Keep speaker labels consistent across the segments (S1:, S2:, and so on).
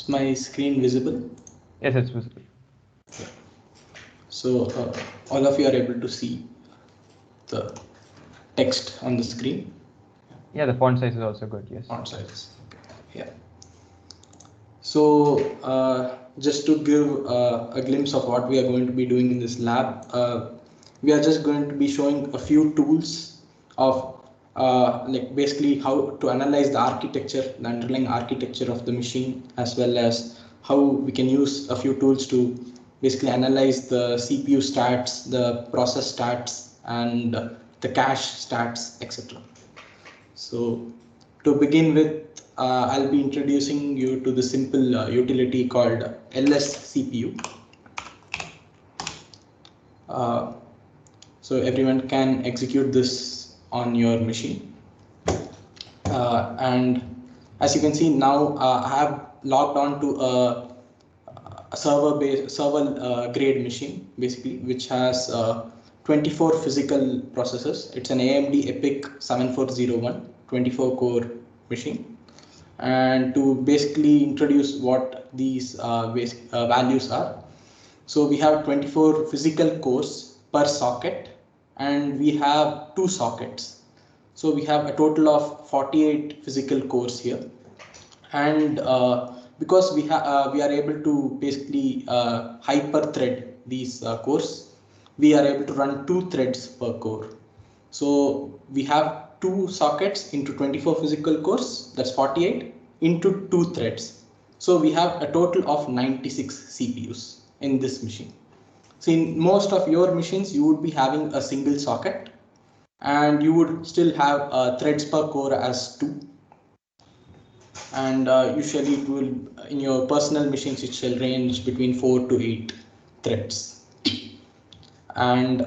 S1: Is my screen visible?
S2: Yes, it's visible.
S1: So all of you are able to see the text on the screen?
S2: Yeah, the font size is also good, yes.
S1: Font size, okay. Yeah. So just to give a glimpse of what we are going to be doing in this lab, we are just going to be showing a few tools of like basically how to analyze the architecture, the underlying architecture of the machine, as well as how we can use a few tools to basically analyze the CPU stats, the process stats, and the cache stats, etc. So to begin with, I'll be introducing you to the simple utility called LS-CPU. So everyone can execute this on your machine. And as you can see now, I have logged on to a server grade machine, basically, which has 24 physical processors. It's an AMD EPYC 7401 24 core machine. And to basically introduce what these values are, so we have 24 physical cores per socket, and we have two sockets. So we have a total of 48 physical cores here, and because we are able to basically hyper thread these cores, we are able to run 2 threads per core. So we have two sockets into 24 physical cores, that's 48 into 2 threads. So we have a total of 96 CPUs in this machine. So in most of your machines, you would be having a single socket, and you would still have threads per core as 2. And usually it will, in your personal machines, it shall range between 4 to 8 threads. And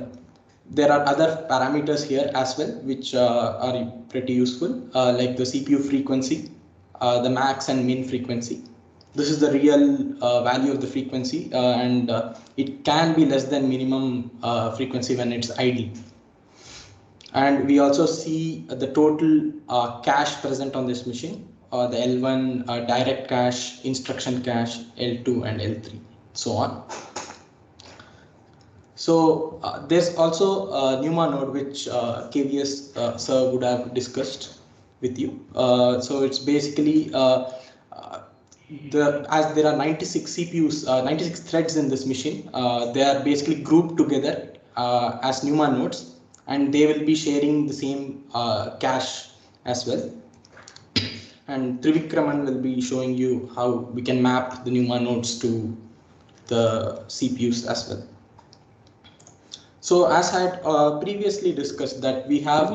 S1: there are other parameters here as well, which are pretty useful, like the CPU frequency, the max and min frequency. This is the real value of the frequency, and it can be less than minimum frequency when it's idle. And we also see the total cache present on this machine, the L1 direct cache, instruction cache, L2 and L3, so on. So there's also a NUMA node, which KVS sir would have discussed with you. So it's basically as there are 96 CPUs, 96 threads in this machine, they are basically grouped together as NUMA nodes, and they will be sharing the same cache as well. And Trivikraman will be showing you how we can map the NUMA nodes to the CPUs as well. So as I had previously discussed that we have...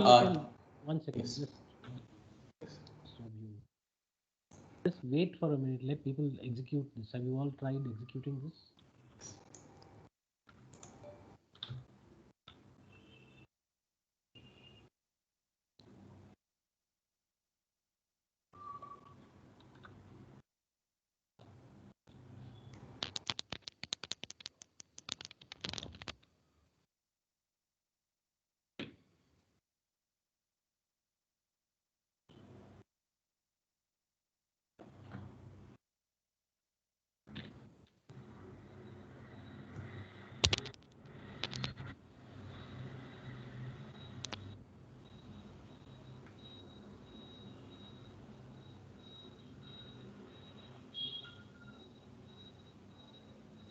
S3: one second. Yes. Just wait for a minute. Let people execute this. Have you all tried executing this?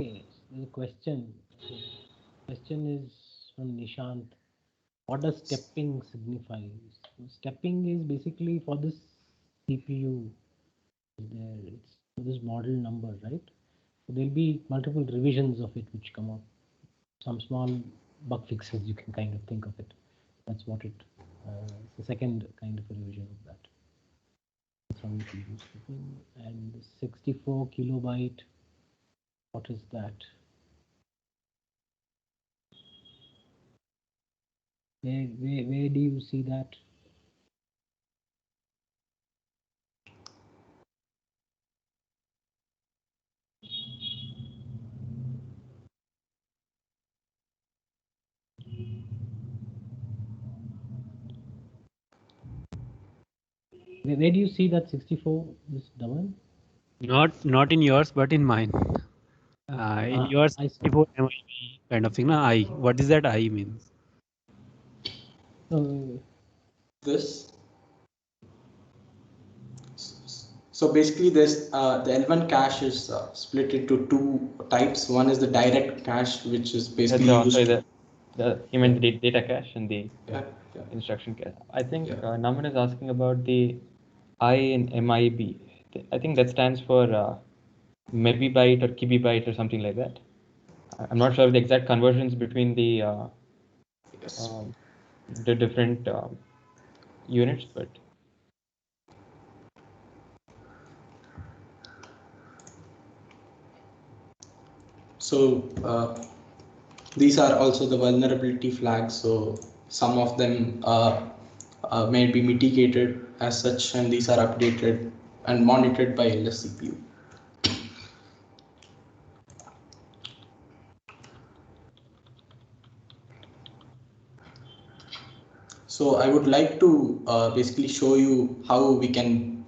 S3: Okay, the question is from Nishant. What does stepping signify? Stepping is basically for this CPU. It's this model number, right? So there'll be multiple revisions of it which come up. Some small bug fixes, you can kind of think of it. That's what it. It's the second kind of a revision of that. From and 64 kilobyte. What is that? Where do you see that? Where do you see that 64 is double?
S4: Not in yours, but in mine. In yours,
S3: I
S4: 64 MIB kind of thing. Na, I. What is that I means?
S1: This. So basically, there's the L1 cache is split into two types. One is the direct cache, which is basically used.
S2: Sorry, you meant the data cache and the
S1: Yeah.
S2: instruction cache. I think
S1: Yeah.
S2: Naman is asking about the I in MIB. I think that stands for megabyte or kibibyte or something like that. I'm not sure of the exact conversions between the
S1: Yes.
S2: the different units, but
S1: So these are also the vulnerability flags. So some of them may be mitigated as such, and these are updated and monitored by LSCPU. So I would like to basically show you how we can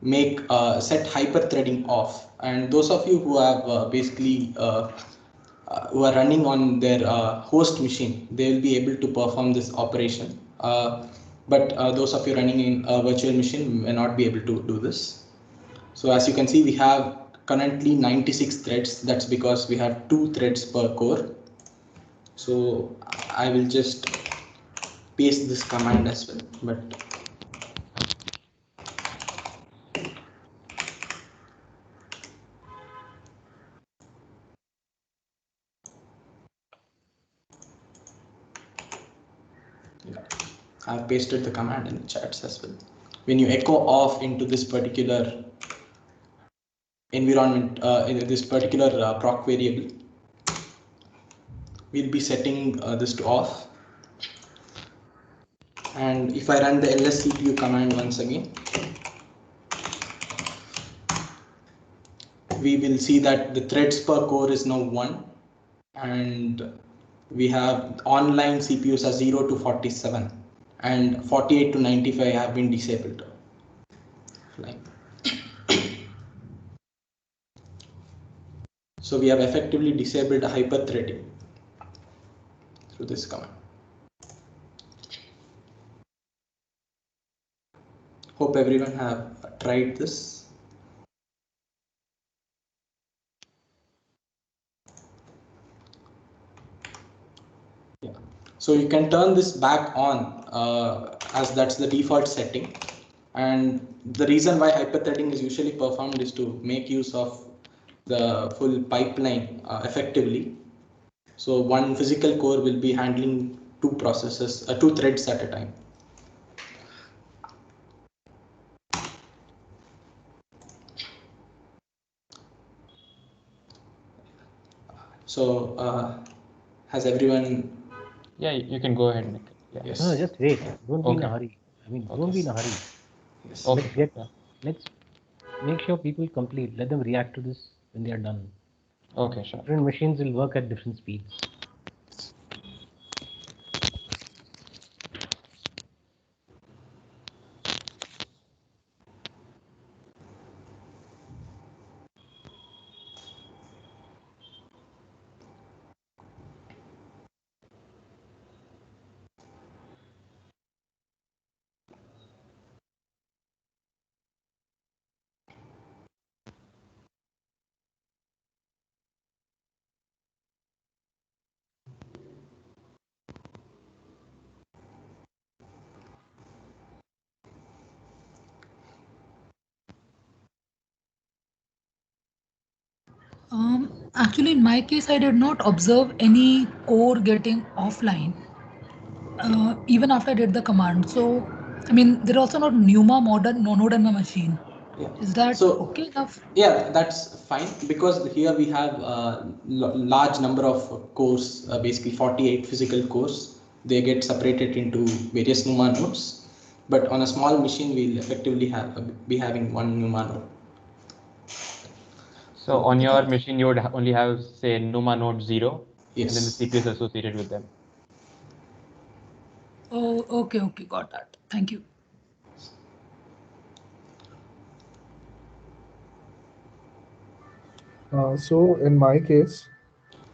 S1: make set hyperthreading off. And those of you who have who are running on their host machine, they will be able to perform this operation. But those of you running in a virtual machine may not be able to do this. So as you can see, we have currently 96 threads. That's because we have 2 threads per core. So I will just paste this command as well, but yeah, I've pasted the command in the chats as well. When you echo off into this particular environment, in this particular proc variable, we'll be setting this to off. And if I run the lscpu command once again, we will see that the threads per core is now 1, and we have online CPUs are 0 to 47, and 48 to 95 have been disabled. So we have effectively disabled hyperthreading through this command. Hope everyone have tried this. Yeah. So you can turn this back on as that's the default setting. And the reason why hyperthreading is usually performed is to make use of the full pipeline effectively. So one physical core will be handling 2 processes, 2 threads at a time. So has everyone?
S2: yeah, you can go ahead, Nick. Yeah.
S1: Yes.
S3: No, just wait. Don't be in a
S2: Okay.
S3: hurry. I mean,
S2: Okay.
S3: don't be in a hurry.
S1: Yes.
S2: Okay.
S3: Let's make sure people complete. Let them react to this when they are done.
S2: Okay, sure.
S3: Different machines will work at different speeds.
S5: Actually, in my case, I did not observe any core getting offline even after I did the command. So, I mean, there are also not NUMA modern no node in my machine.
S1: Yeah.
S5: Is that
S1: So
S5: okay enough?
S1: yeah, that's fine, because here we have a large number of cores, basically 48 physical cores. They get separated into various NUMA nodes, but on a small machine we'll effectively be having one NUMA node.
S2: So on your machine, you would only have, say, NUMA node 0,
S1: Yes.
S2: and then the CPUs associated with them.
S5: Oh, okay, got that. Thank you.
S6: So in my case,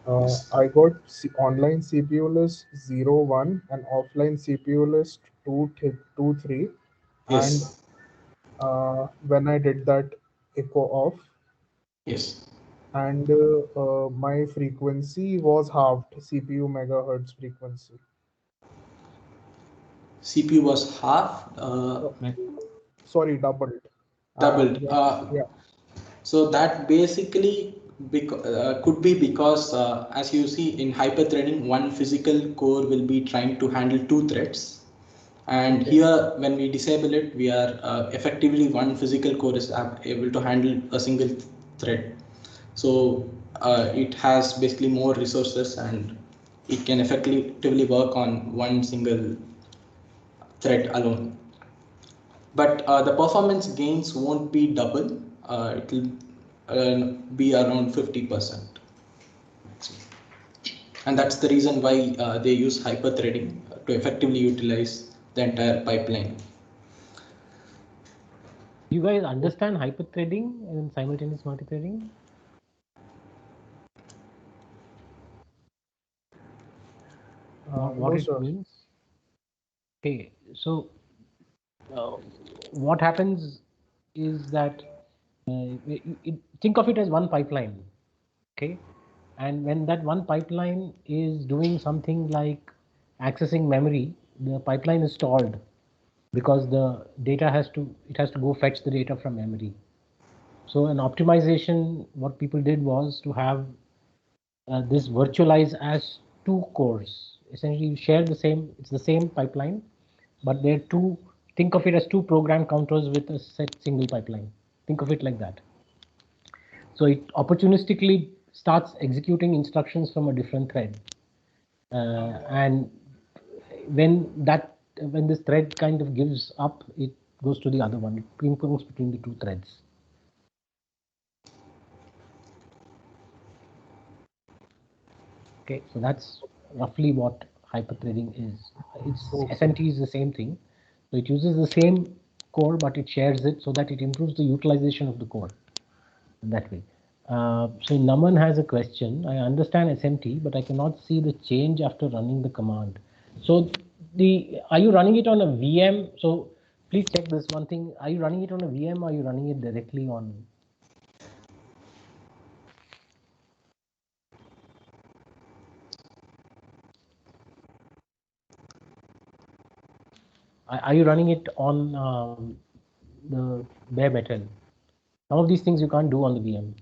S6: I got online CPU list 0, 1 and offline CPU list 2, 3. And
S1: Yes.
S6: when I did that echo off,
S1: Yes.
S6: and my frequency was halved, CPU megahertz frequency.
S1: CPU was half,
S6: Sorry, doubled.
S1: doubled.
S6: Yeah.
S1: So that basically could be because, as you see in hyperthreading, one physical core will be trying to handle two threads. And here, when we disable it, we are effectively one physical core is able to handle a single thread. So it has basically more resources and it can effectively work on one single thread alone. But the performance gains won't be double. It will be around 50%. And that's the reason why they use hyperthreading to effectively utilize the entire pipeline.
S3: You guys understand hyperthreading and simultaneous multithreading? What
S6: No,
S3: it
S6: sir.
S3: means? Okay, so what happens is that think of it as one pipeline, okay? And when that one pipeline is doing something like accessing memory, the pipeline is stalled because the data has to go fetch the data from memory. So an optimization, what people did was to have this virtualize as two cores. Essentially, you share the same, it's the same pipeline, but they're two, think of it as two program counters with a set single pipeline. Think of it like that. So it opportunistically starts executing instructions from a different thread. And when this thread kind of gives up, it goes to the other one. It ping-pongs between the two threads. Okay, so that's roughly what hyperthreading is. SMT is the same thing. So it uses the same core, but it shares it so that it improves the utilization of the core that way. So Naman has a question. I understand SMT, but I cannot see the change after running the command. So are you running it on a VM? So please check this one thing. Are you running it on a VM or are you running it directly on? Are you running it on the bare metal? Some of these things you can't do on the VM.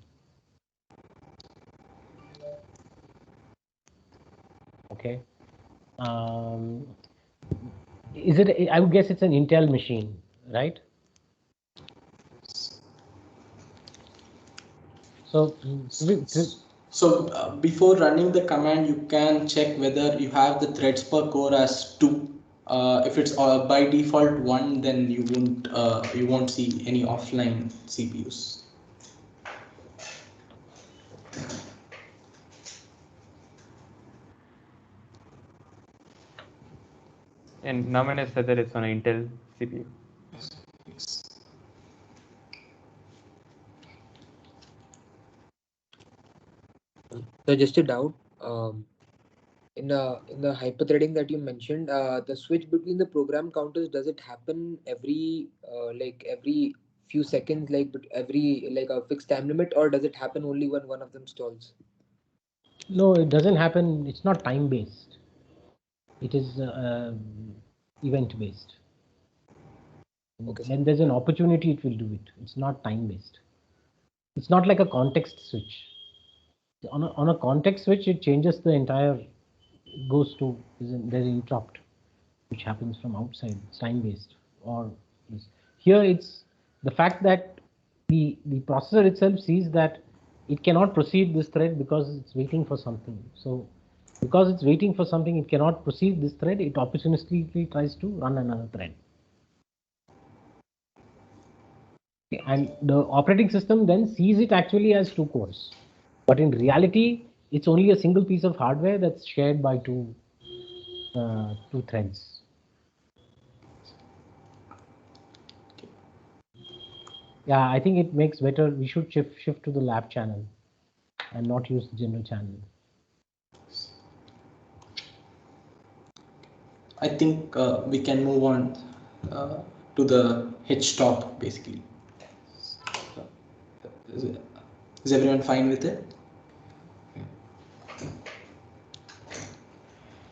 S3: Okay. Is it? I would guess it's an Intel machine, right? So
S1: before running the command, you can check whether you have the threads per core as 2. If it's by default 1, then you won't see any offline CPUs.
S2: And Naman has said that it's on an Intel CPU.
S1: Yes.
S7: So just a doubt. In the hyperthreading that you mentioned, the switch between the program counters, does it happen every every few seconds, like every a fixed time limit, or does it happen only when one of them stalls?
S3: no, it doesn't happen. It's not time based. It is event based.
S7: Okay,
S3: when there's an opportunity, it will do it. It's not time based. It's not like a context switch. On a context switch, it changes the entire. It goes to there's an interrupt, which happens from outside. It's time based. Or here it's the fact that the processor itself sees that it cannot proceed this thread because it's waiting for something. So because it's waiting for something, it cannot proceed this thread. It opportunistically tries to run another thread. And the operating system then sees it actually as two cores, but in reality it's only a single piece of hardware that's shared by two threads. Yeah, I think it makes better. We should shift to the lab channel. and not use the general channel.
S1: I think we can move on to the H-top basically. Is everyone fine with it?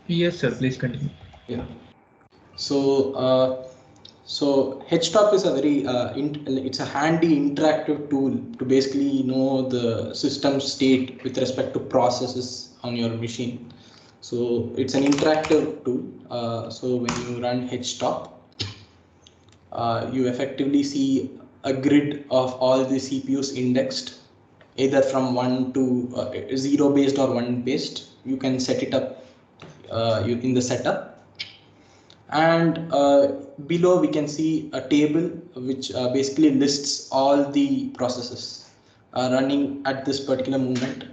S8: Yes, sir. Please continue.
S1: Yeah. So H-top is a very it's a handy interactive tool to basically know the system state with respect to processes on your machine. So it's an interactive tool. So when you run H-top, you effectively see a grid of all the CPUs indexed, either from 1 to 0 based or 1 based. You can set it up in the setup. And below we can see a table which basically lists all the processes running at this particular moment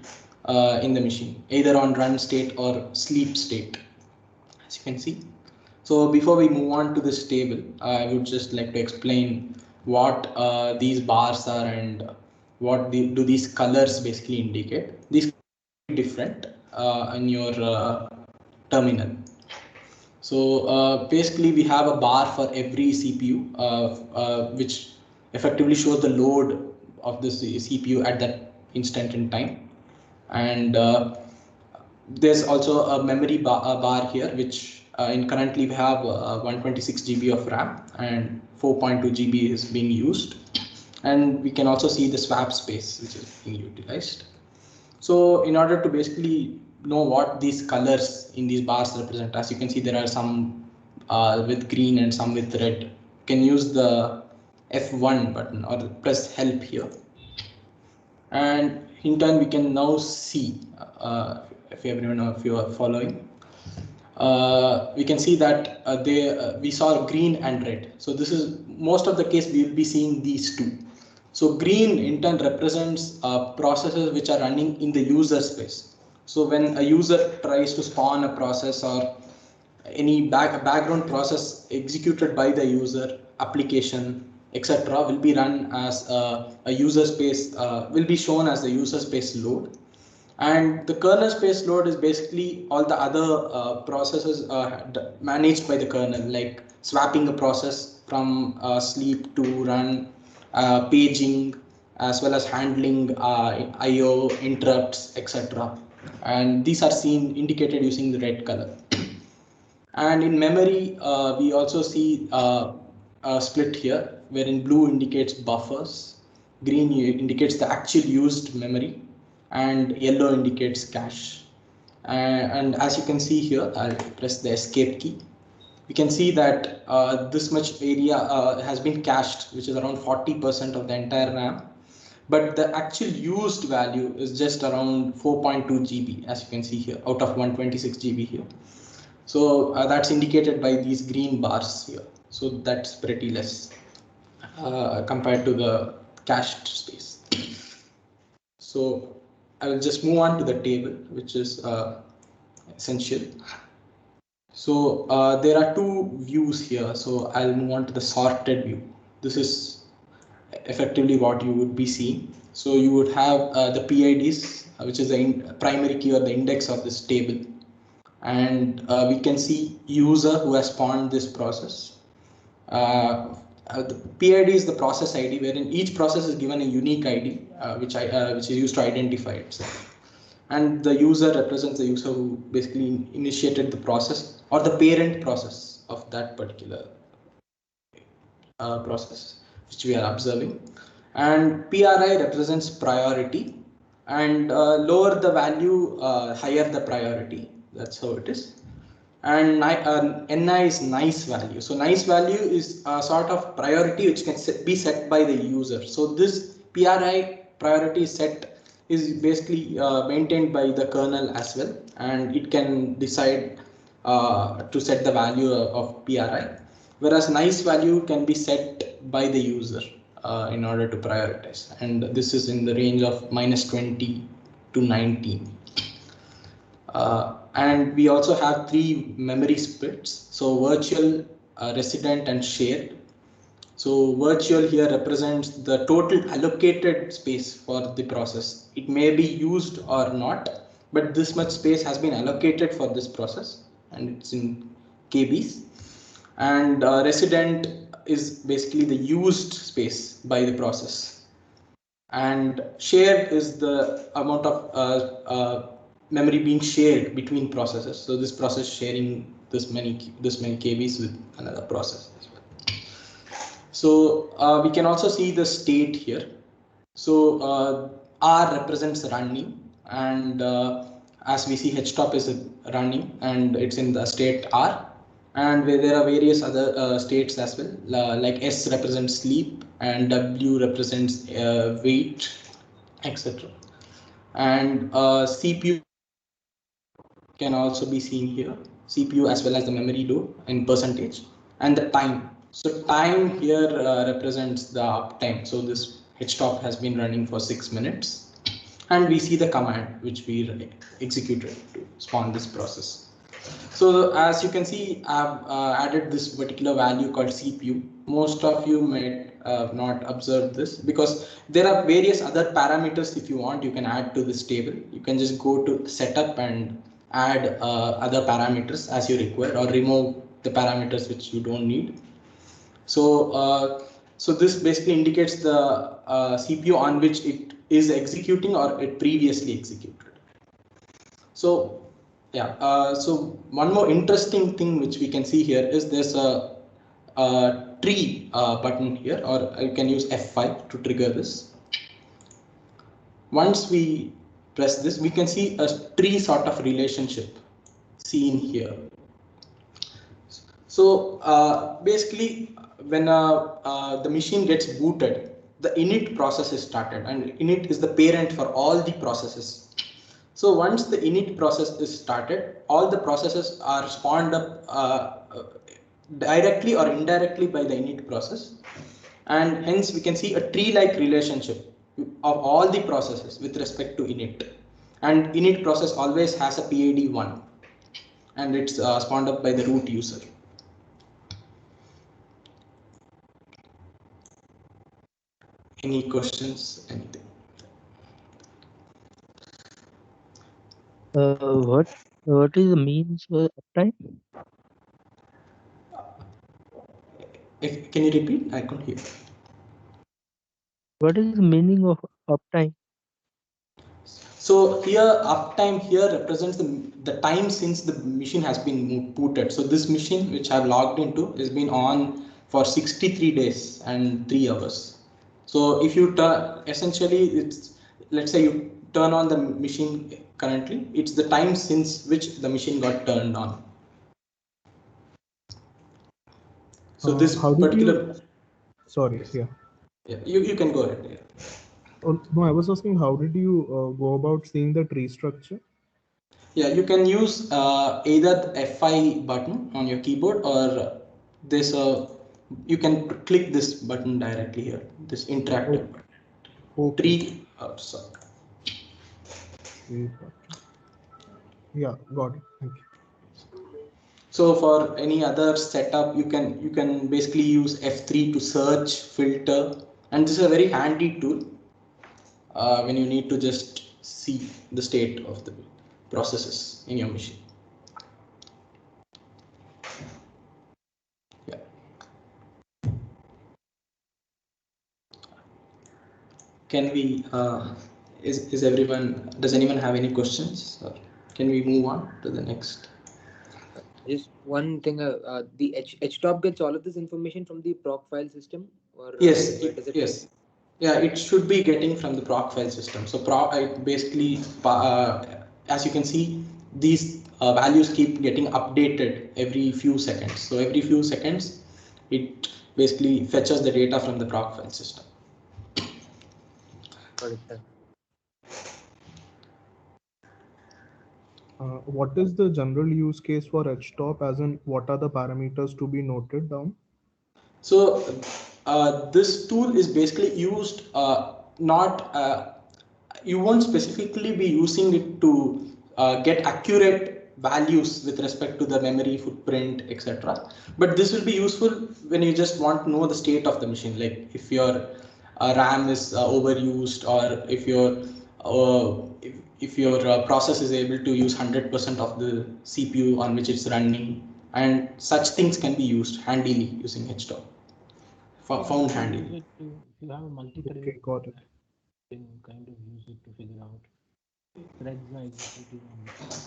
S1: in the machine, either on run state or sleep state, as you can see. So before we move on to this table, I would just like to explain what these bars are and what do these colors basically indicate. These are different in your terminal. So basically we have a bar for every CPU which effectively shows the load of this CPU at that instant in time. And there's also a memory bar here, which currently we have 126 GB of RAM and 4.2 GB is being used. And we can also see the swap space which is being utilized. So in order to basically know what these colors in these bars represent, as you can see, there are some with green and some with red. You can use the F1 button or press help here. And in turn, we can now see, if everyone of you are following, we can see that we saw green and red. So this is most of the case we will be seeing these two. So green in turn represents processes which are running in the user space. So when a user tries to spawn a process or any background process executed by the user, application, etc., will be run as a user space, will be shown as the user space load. And the kernel space load is basically all the other processes managed by the kernel, like swapping a process from sleep to run, paging, as well as handling IO interrupts, etc. And these are indicated using the red color. And in memory, we also see a split here, wherein blue indicates buffers, green indicates the actual used memory, and yellow indicates cache. And as you can see here, I'll press the escape key. We can see that this much area has been cached, which is around 40% of the entire RAM. But the actual used value is just around 4.2 GB, as you can see here, out of 126 GB here. So that's indicated by these green bars here. So that's pretty less compared to the cached space. So I will just move on to the table, which is essential. So there are two views here. So I'll move on to the sorted view. This is effectively what you would be seeing. So you would have the PIDs, which is the primary key or the index of this table. And we can see user who has spawned this process. The PID is the process ID, wherein each process is given a unique ID, which is used to identify itself. And the user represents the user who basically initiated the process or the parent process of that particular process, which we are observing. And PRI represents priority, and lower the value, higher the priority. That's how it is. And NI is nice value. So nice value is a sort of priority which can be set by the user. So this PRI priority set is basically maintained by the kernel as well, and it can decide to set the value of PRI, whereas nice value can be set by the user in order to prioritize, and this is in the range of -20 to 19. And we also have 3 memory splits, so virtual, resident, and shared. So virtual here represents the total allocated space for the process. It may be used or not, but this much space has been allocated for this process, and it's in KBs. And resident is basically the used space by the process, and shared is the amount of memory being shared between processes. So this process sharing this many KBs with another process as well. So we can also see the state here. So R represents running, and as we see, HTOP is running and it's in the state R. And where there are various other states as well, like S represents sleep and W represents wait, etc. And CPU can also be seen here, CPU as well as the memory load in percentage, and the time. So time here represents the uptime. So this HTOP has been running for 6 minutes, and we see the command which we executed to spawn this process. So as you can see, I've added this particular value called CPU. Most of you may not observe this because there are various other parameters. If you want, you can add to this table. You can just go to setup and add other parameters as you require, or remove the parameters which you don't need. So so this basically indicates the CPU on which it is executing or it previously executed. So yeah, so one more interesting thing which we can see here is there's a tree button here, or you can use F5 to trigger this. Once we press this, we can see a tree sort of relationship seen here. So basically, when the machine gets booted, the init process is started, and init is the parent for all the processes. So once the init process is started, all the processes are spawned up directly or indirectly by the init process, and hence we can see a tree-like relationship of all the processes with respect to init. And init process always has a PID 1, and it's spawned up by the root user. Any questions? Anything?
S8: What is the means for uptime?
S1: Can you repeat? I couldn't hear.
S8: What is the meaning of uptime?
S1: So here uptime here represents the time since the machine has been booted. So this machine which I've logged into has been on for 63 days and 3 hours. So if you turn, essentially it's, let's say you turn on the machine currently, it's the time since which the machine got turned on. So this particular.
S6: Sorry, yeah.
S1: Yeah, you can go ahead. Yeah.
S6: Oh, no, I was asking, how did you go about seeing the tree structure?
S1: Yeah, you can use either the F5 button on your keyboard, or there's a, you can click this button directly here, this interactive button.
S6: Okay.
S1: Tree, sorry.
S6: Yeah, got it. Thank you.
S1: So for any other setup, you can basically use F3 to search, filter, and this is a very handy tool when you need to just see the state of the processes in your machine. Yeah. Can we? Is everyone? Does anyone have any questions? Or can we move on to the next?
S7: Just one thing, the HTOP gets all of this information from the proc file system, or
S1: Yes,
S7: yes.
S1: Yeah, it should be getting from the proc file system. So basically, as you can see, these values keep getting updated every few seconds. So every few seconds, it basically fetches the data from the proc file system.
S6: What is the general use case for HTOP, as in what are the parameters to be noted down?
S1: So this tool is basically used not, you won't specifically be using it to get accurate values with respect to the memory footprint, etc. But this will be useful when you just want to know the state of the machine, like if your RAM is overused, or if your process is able to use 100% of the CPU on which it's running, and such things can be used handily using HDOC. Found handily.
S3: If you have a multi-threaded,
S6: Okay, got it.
S3: you can kind of use it to figure out threads are executing on which one.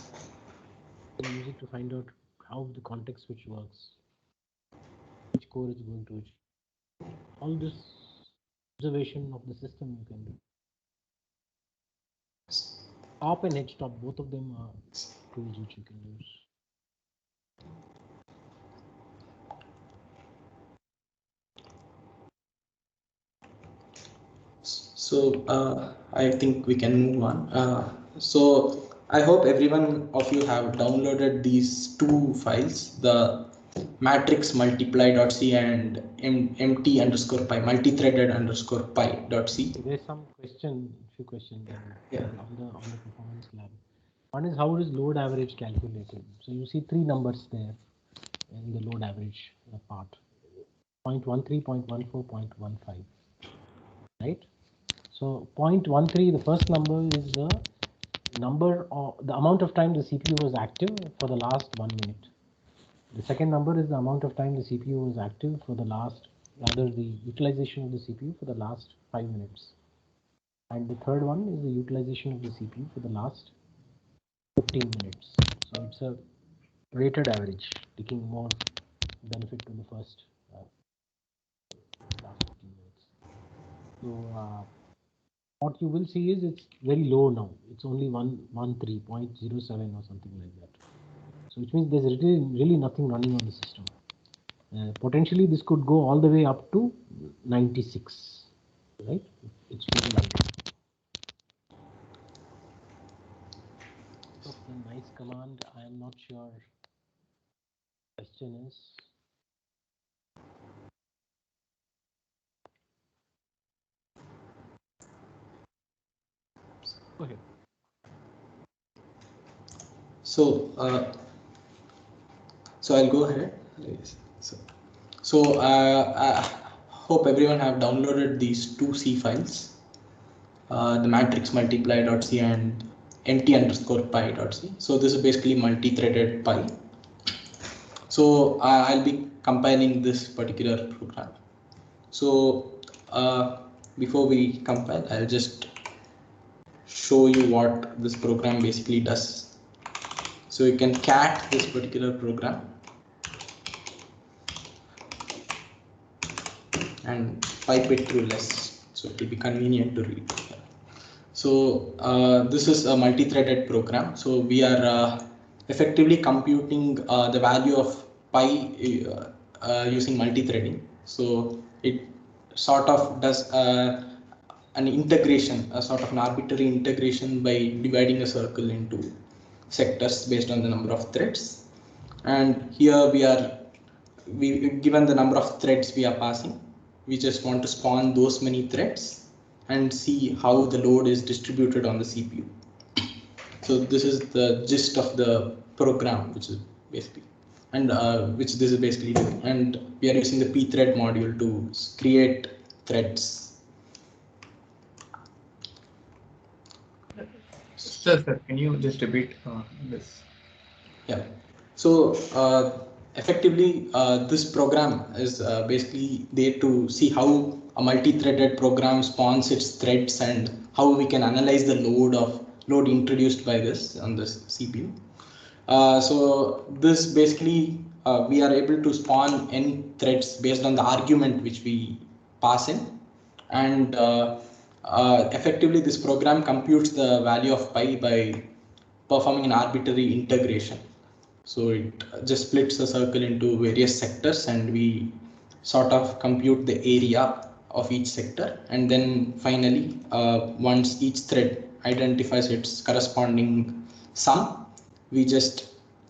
S3: You can use it to find out how the context switch works, which core is going to which. All this observation of the system you can do. Top and HTOP, both of them are tools which you can use.
S1: So I think we can move on. So I hope everyone of you have downloaded these two files, the matrix multiply.c and mt_pi, multithreaded_pi.c.
S3: There's some few questions
S1: Yeah.
S3: on the performance lab. One is, how is load average calculated? So you see three numbers there in the load average part: 0.13, 0.14, 0.15. Right? So 0.13, the first number is the amount of time the CPU was active for the last 1 minute. The second number is the amount of time the CPU was active for the utilization of the CPU for the last 5 minutes. And the third one is the utilization of the CPU for the last 15 minutes. So it's a weighted average, taking more benefit to the first last 15 minutes. So what you will see is it's very low now. It's only 113.07 or something like that. So which means there's really nothing running on the system. Potentially this could go all the way up to 96, right? It's really running. So the nice command, I am not sure. Question is, go ahead.
S1: So I'll go ahead. So I hope everyone have downloaded these two C files, the matrix multiply.c and mt_pi.c. So this is basically multi-threaded pi. So I'll be compiling this particular program. So before we compile, I'll just show you what this program basically does. So you can cat this particular program and pipe it through less, so it will be convenient to read. So this is a multi-threaded program. So we are effectively computing the value of pi using multi-threading. So it sort of does an integration, a sort of an arbitrary integration by dividing a circle into sectors based on the number of threads. And here given the number of threads we are passing, we just want to spawn those many threads and see how the load is distributed on the CPU. So this is the gist of the program, which is basically, and which this is basically doing. And we are using the pthread module to create threads.
S9: Sir, can you just repeat this?
S1: Yeah. So effectively, this program is basically there to see how a multi-threaded program spawns its threads and how we can analyze the load introduced by this on this CPU. So this basically we are able to spawn n threads based on the argument which we pass in, and effectively this program computes the value of pi by performing an arbitrary integration. So it just splits the circle into various sectors, and we sort of compute the area of each sector. And then finally, once each thread identifies its corresponding sum, we just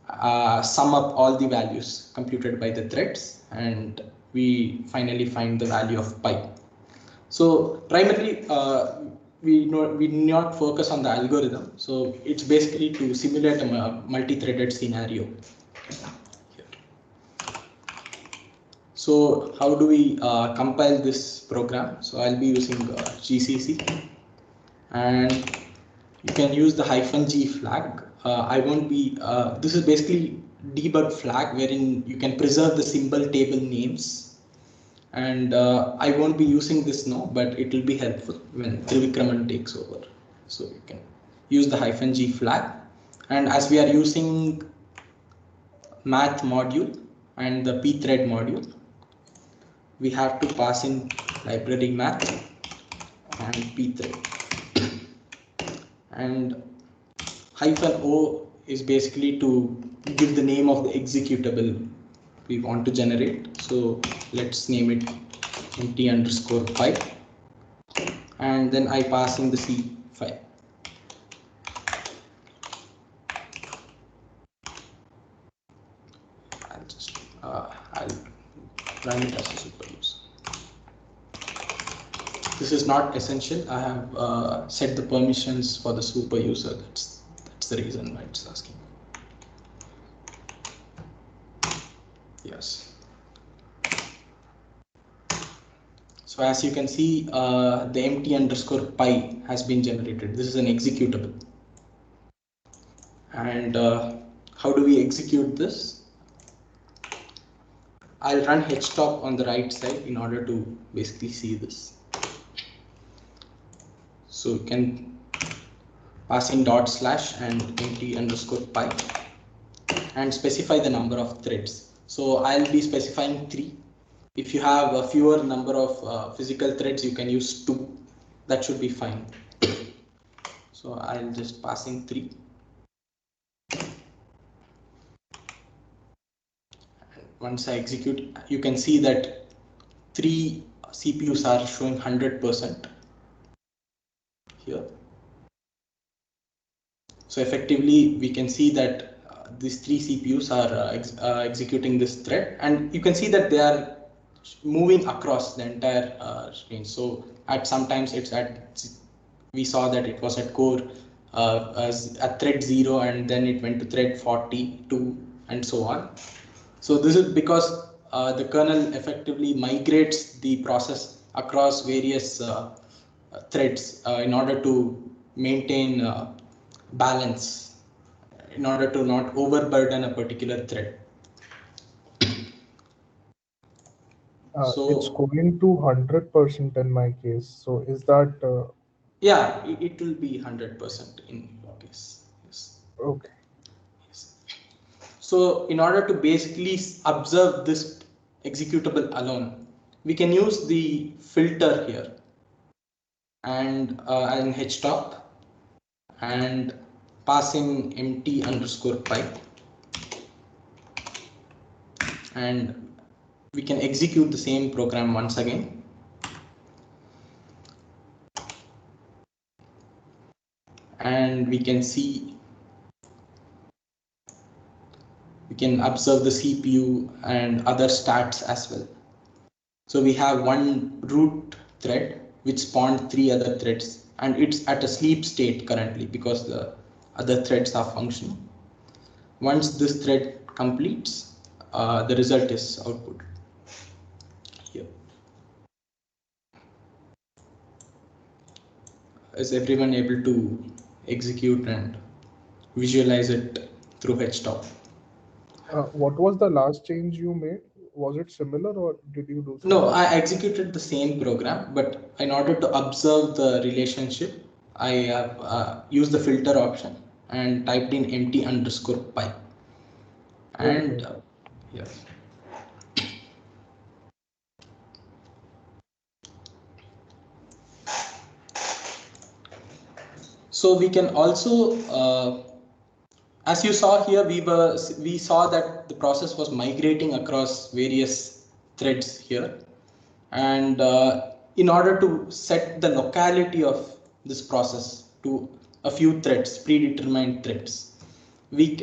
S1: sum up all the values computed by the threads, and we finally find the value of pi. So primarily, we not focus on the algorithm. So it's basically to simulate a multi-threaded scenario. So how do we compile this program? So I'll be using GCC, and you can use the -g flag. I won't be, this is basically debug flag wherein you can preserve the symbol table names. And I won't be using this now, but it will be helpful when Trivikraman takes over. So you can use the -g flag. And as we are using math module and the pthread module, we have to pass in library math and pthread. And -o is basically to give the name of the executable we want to generate. So let's name it mt_py, and then I pass in the C file. I'll run it as a super user. This is not essential. I have set the permissions for the super user. That's the reason why it's asking. Yes. So as you can see, the mt_py has been generated. This is an executable. And how do we execute this? I'll run htop on the right side in order to basically see this. So you can pass in // and mt_py and specify the number of threads. So I'll be specifying 3. If you have a fewer number of physical threads, you can use 2. That should be fine. So I'll just pass in 3. Once I execute, you can see that 3 CPUs are showing 100% here. So effectively, we can see that these 3 CPUs are executing this thread, and you can see that they are moving across the entire range. So at sometimes it's at, we saw that it was at core at thread 0, and then it went to thread 42 and so on. So this is because the kernel effectively migrates the process across various threads in order to maintain balance, in order to not overburden a particular thread. So
S6: it's going to 100% in my case. So is that?
S1: Yeah, it will be 100% in your case. Yes.
S6: Okay.
S1: Yes. So in order to basically observe this executable alone, we can use the filter here and an htop and passing mt_py, and we can execute the same program once again. And we can see, we can observe the CPU and other stats as well. So we have one root thread which spawned 3 other threads, and it's at a sleep state currently because the other threads are functioning. Once this thread completes, the result is output here. Is everyone able to execute and visualize it through htop?
S6: What was the last change you made? Was it similar, or did you do something?
S1: No, I executed the same program, but in order to observe the relationship, I have used the filter option and typed in mt_py. And yes. So we can also, as you saw here, we saw that the process was migrating across various threads here, and in order to set the locality of this process to a few threads, predetermined threads, we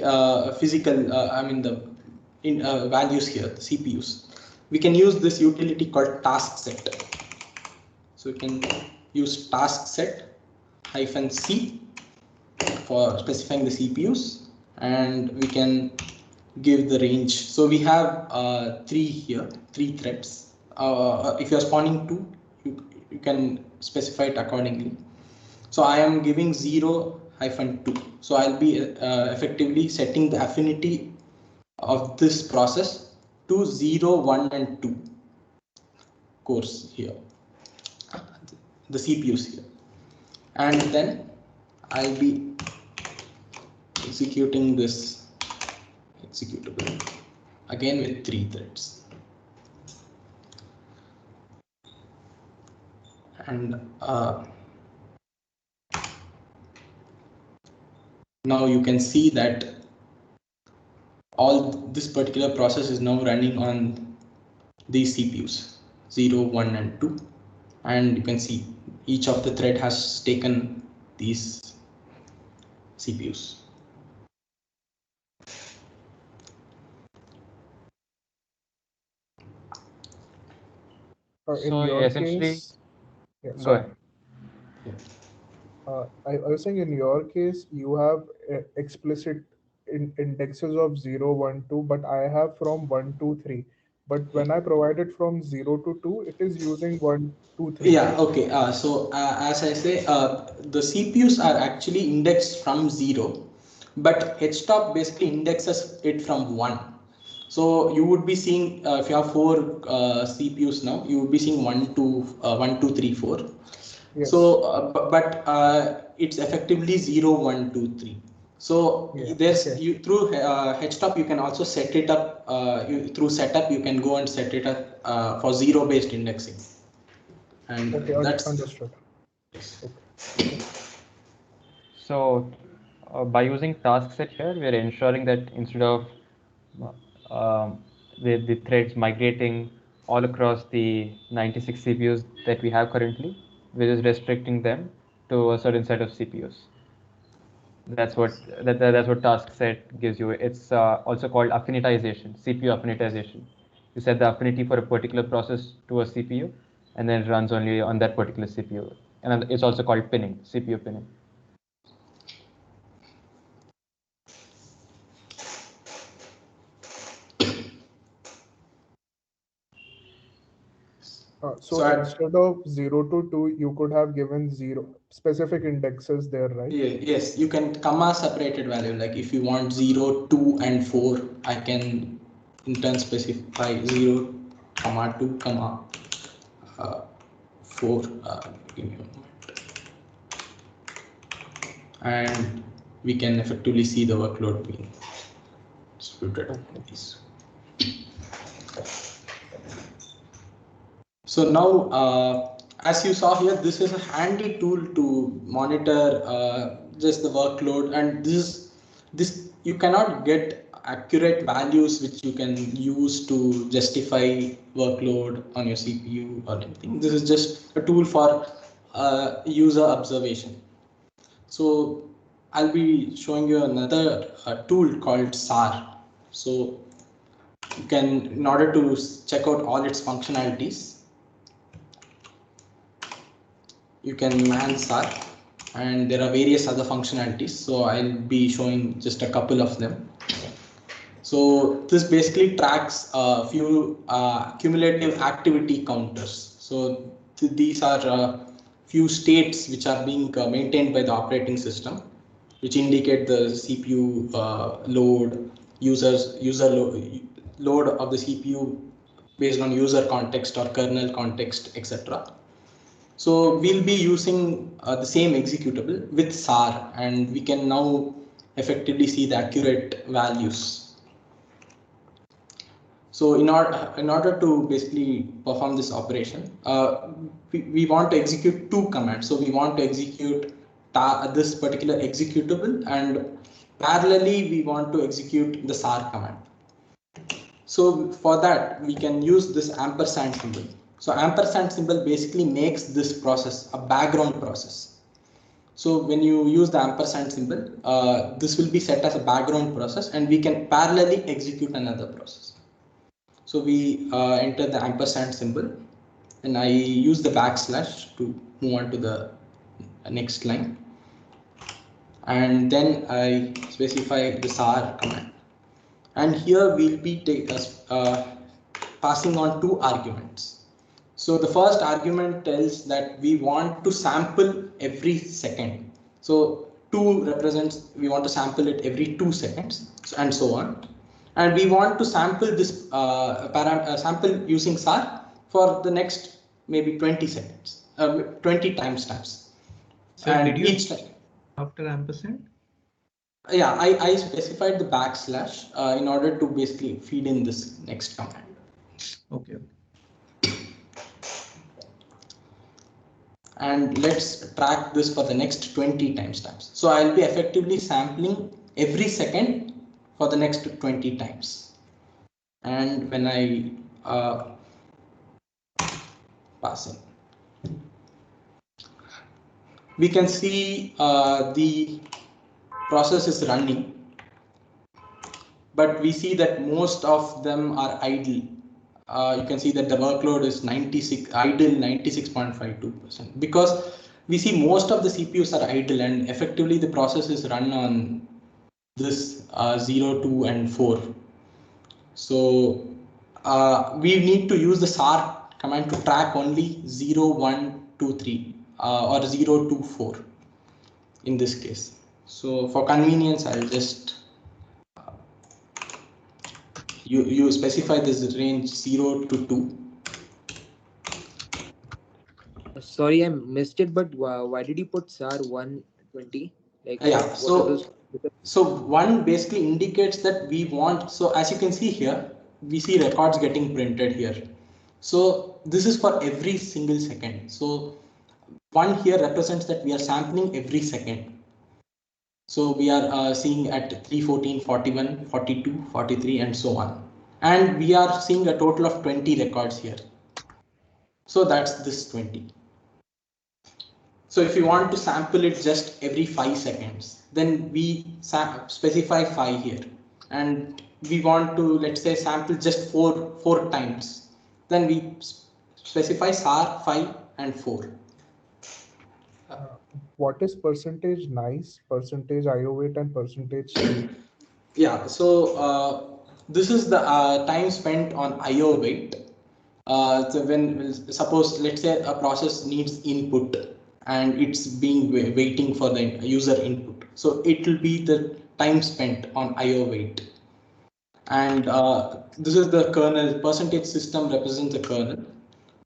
S1: values here, the CPUs, we can use this utility called task set. So we can use task set -c for specifying the CPUs, and we can give the range. So we have 3 here, 3 threads. If you are spawning 2, you can specify it accordingly. So I am giving 0-2. So I'll be effectively setting the affinity of this process to 0, 1, and 2 cores here, the CPUs here. And then I'll be executing this executable again with 3 threads. And now you can see that all this particular process is now running on these CPUs 0, 1, and 2, and you can see each of the thread has taken these CPUs.
S6: In
S2: So
S6: your
S2: essentially,
S6: case, yeah,
S2: go
S6: sorry.
S2: ahead.
S6: I was saying in your case, you have explicit indexes of 0, 1, 2, but I have from 1, 2, 3. But when I provide it from 0 to 2, it is using 1, 2, 3.
S1: Yeah,
S6: right?
S1: okay. So as I say, the CPUs are actually indexed from 0, but HTOP basically indexes it from 1. So you would be seeing, if you have 4 CPUs now, you would be seeing 1, 2, 3, 4.
S6: Yes.
S1: So, but it's effectively 0, 1, 2, 3. So
S6: Yeah,
S1: there's
S6: okay.
S1: you through HTOP you can also set it up. Through setup you can go and set it up for 0 based indexing. And
S6: Okay,
S1: that's
S6: understood. Okay.
S2: So by using task set here, we are ensuring that instead of the threads migrating all across the 96 CPUs that we have currently, we're just restricting them to a certain set of CPUs. That's what that's what task set gives you. It's also called affinitization, CPU affinitization. You set the affinity for a particular process to a CPU, and then it runs only on that particular CPU. And it's also called pinning, CPU pinning.
S6: So instead of 0 to 2, you could have given 0 specific indexes there, right?
S1: Yes, you can comma separated value. Like if you want 0, 2, and 4, I can in turn specify 0, 2, 4. Give me a moment. And we can effectively see the workload being distributed on these. So now, as you saw here, this is a handy tool to monitor just the workload, and this you cannot get accurate values which you can use to justify workload on your CPU or anything. This is just a tool for user observation. So I'll be showing you another tool called SAR. So you can, in order to check out all its functionalities, you can man SAR, and there are various other functionalities. So I'll be showing just a couple of them. So this basically tracks a few cumulative activity counters. So these are few states which are being maintained by the operating system, which indicate the CPU load, load of the CPU based on user context or kernel context, etc. So we'll be using the same executable with SAR, and we can now effectively see the accurate values. So in order to basically perform this operation, we want to execute 2 commands. So we want to execute this particular executable, and parallelly we want to execute the SAR command. So for that we can use this ampersand symbol. So ampersand symbol basically makes this process a background process. So when you use the ampersand symbol, this will be set as a background process, and we can parallelly execute another process. So we enter the ampersand symbol, and I use the backslash to move on to the next line. and then I specify the SAR command. And here we'll be passing on 2 arguments. So the first argument tells that we want to sample every second. So 2 represents we want to sample it every 2 seconds, and so on. And we want to sample this sample using SAR for the next maybe 20 seconds, 20 timestamps.
S9: So
S1: and
S9: did you
S1: each time,
S9: after ampersand?
S1: yeah, I specified the backslash in order to basically feed in this next command.
S9: Okay.
S1: And let's track this for the next 20 timestamps. So I'll be effectively sampling every second for the next 20 times. And when I pass in, we can see the process is running, but we see that most of them are idle. You can see that the workload is idle 96.52%, because we see most of the CPUs are idle, and effectively the process is run on this 0, 2, and 4. So we need to use the SAR command to track only 0, 1, 2, 3 or 0, 2, 4 in this case. So for convenience, I'll just you specify this range 0 to 2.
S7: Sorry, I missed it, but why did you put SAR 120? Like,
S1: Yeah,
S7: what are those?
S1: so 1 basically indicates that we want, so as you can see here, we see records getting printed here. So this is for every single second. So 1 here represents that we are sampling every second. So we are seeing at 314, 41, 42, 43, and so on. And we are seeing a total of 20 records here. So that's this 20. So if you want to sample it just every 5 seconds, then we specify 5 here. And we want to, let's say, sample just four times. Then we specify SAR 5 and 4.
S6: What is percentage nice, percentage IO weight, and percentage sleep?
S1: Yeah, so this is the time spent on IO weight. So when suppose, let's say, a process needs input and it's being waiting for the user input, so it will be the time spent on IO weight. And this is the kernel. Percentage system represents the kernel.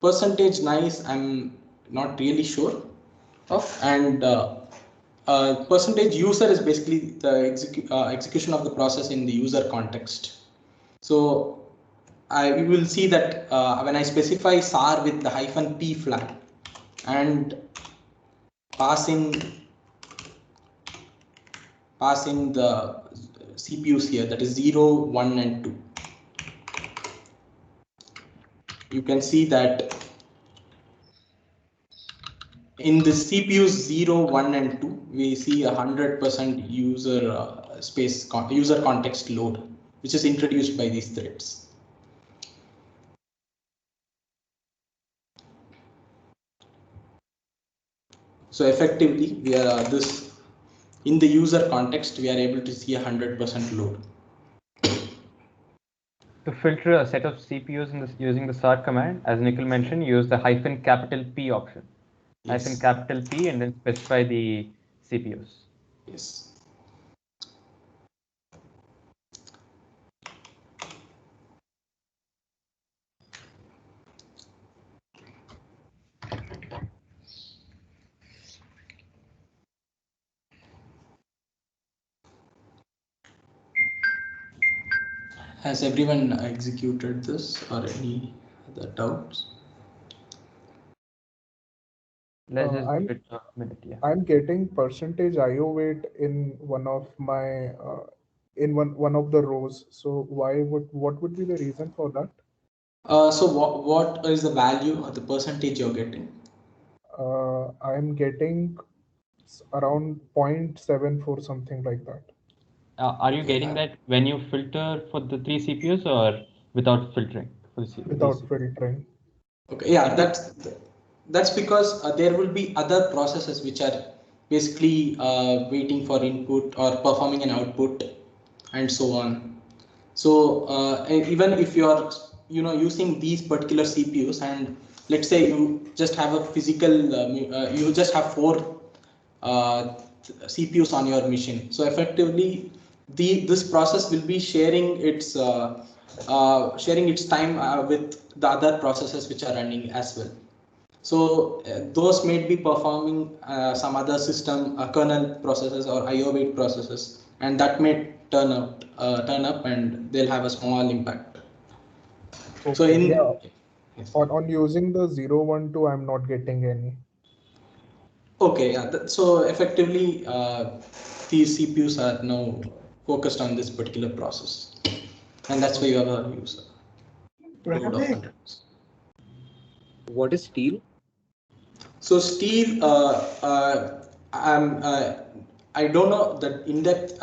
S1: Percentage nice, I'm not really sure of. And percentage user is basically the execution of the process in the user context. So we will see that when I specify SAR with the -p flag and passing the CPUs here, that is 0, 1, and 2. You can see that in the CPUs 0, 1, and 2, we see 100% user context load, which is introduced by these threads. So effectively, we are in the user context, we are able to see 100% load.
S2: To filter a set of CPUs using the SAR command, as Nikhil mentioned, use the -P option.
S1: Yes.
S2: -P and then specify the CPUs.
S1: Yes. Has everyone executed this, or any other doubts?
S2: Let's just give it a minute. Yeah.
S6: I'm getting percentage IO weight in one of my in one of the rows. So what would be the reason for that?
S1: So what is the value or the percentage you're getting?
S6: I'm getting around 0.74, something like that.
S2: Are you getting that when you filter for the 3 CPUs or without filtering for the CPUs?
S6: Without filtering.
S1: Okay, yeah, that's because there will be other processes which are basically waiting for input or performing an output and so on. So even if you are using these particular CPUs, and let's say you just have a physical, you just have 4 CPUs on your machine. So effectively, this process will be sharing its time with the other processes which are running as well. So those may be performing some other system kernel processes or IO wait processes, and that may turn up and they'll have a small impact.
S6: Okay,
S1: So in
S6: yeah,
S1: yes.
S6: on using the 0, 1, 2, I'm not getting any.
S1: Okay, yeah. So effectively, these CPUs are now focused on this particular process, and that's why you have a user load of 100.
S7: What is steel?
S1: So steel, I don't know the in-depth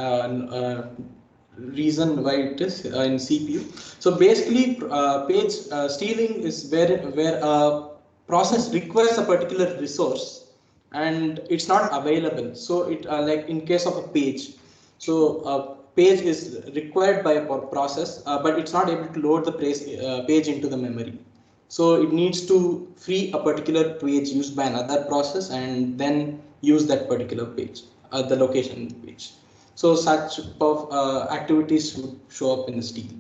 S1: reason why it is in CPU. So basically, page stealing is where a process requires a particular resource and it's not available. So it like in case of a page, so a page is required by a process, but it's not able to load the page into the memory. So it needs to free a particular page used by another process and then use that particular page, the location page. So such activities would show up in the steel.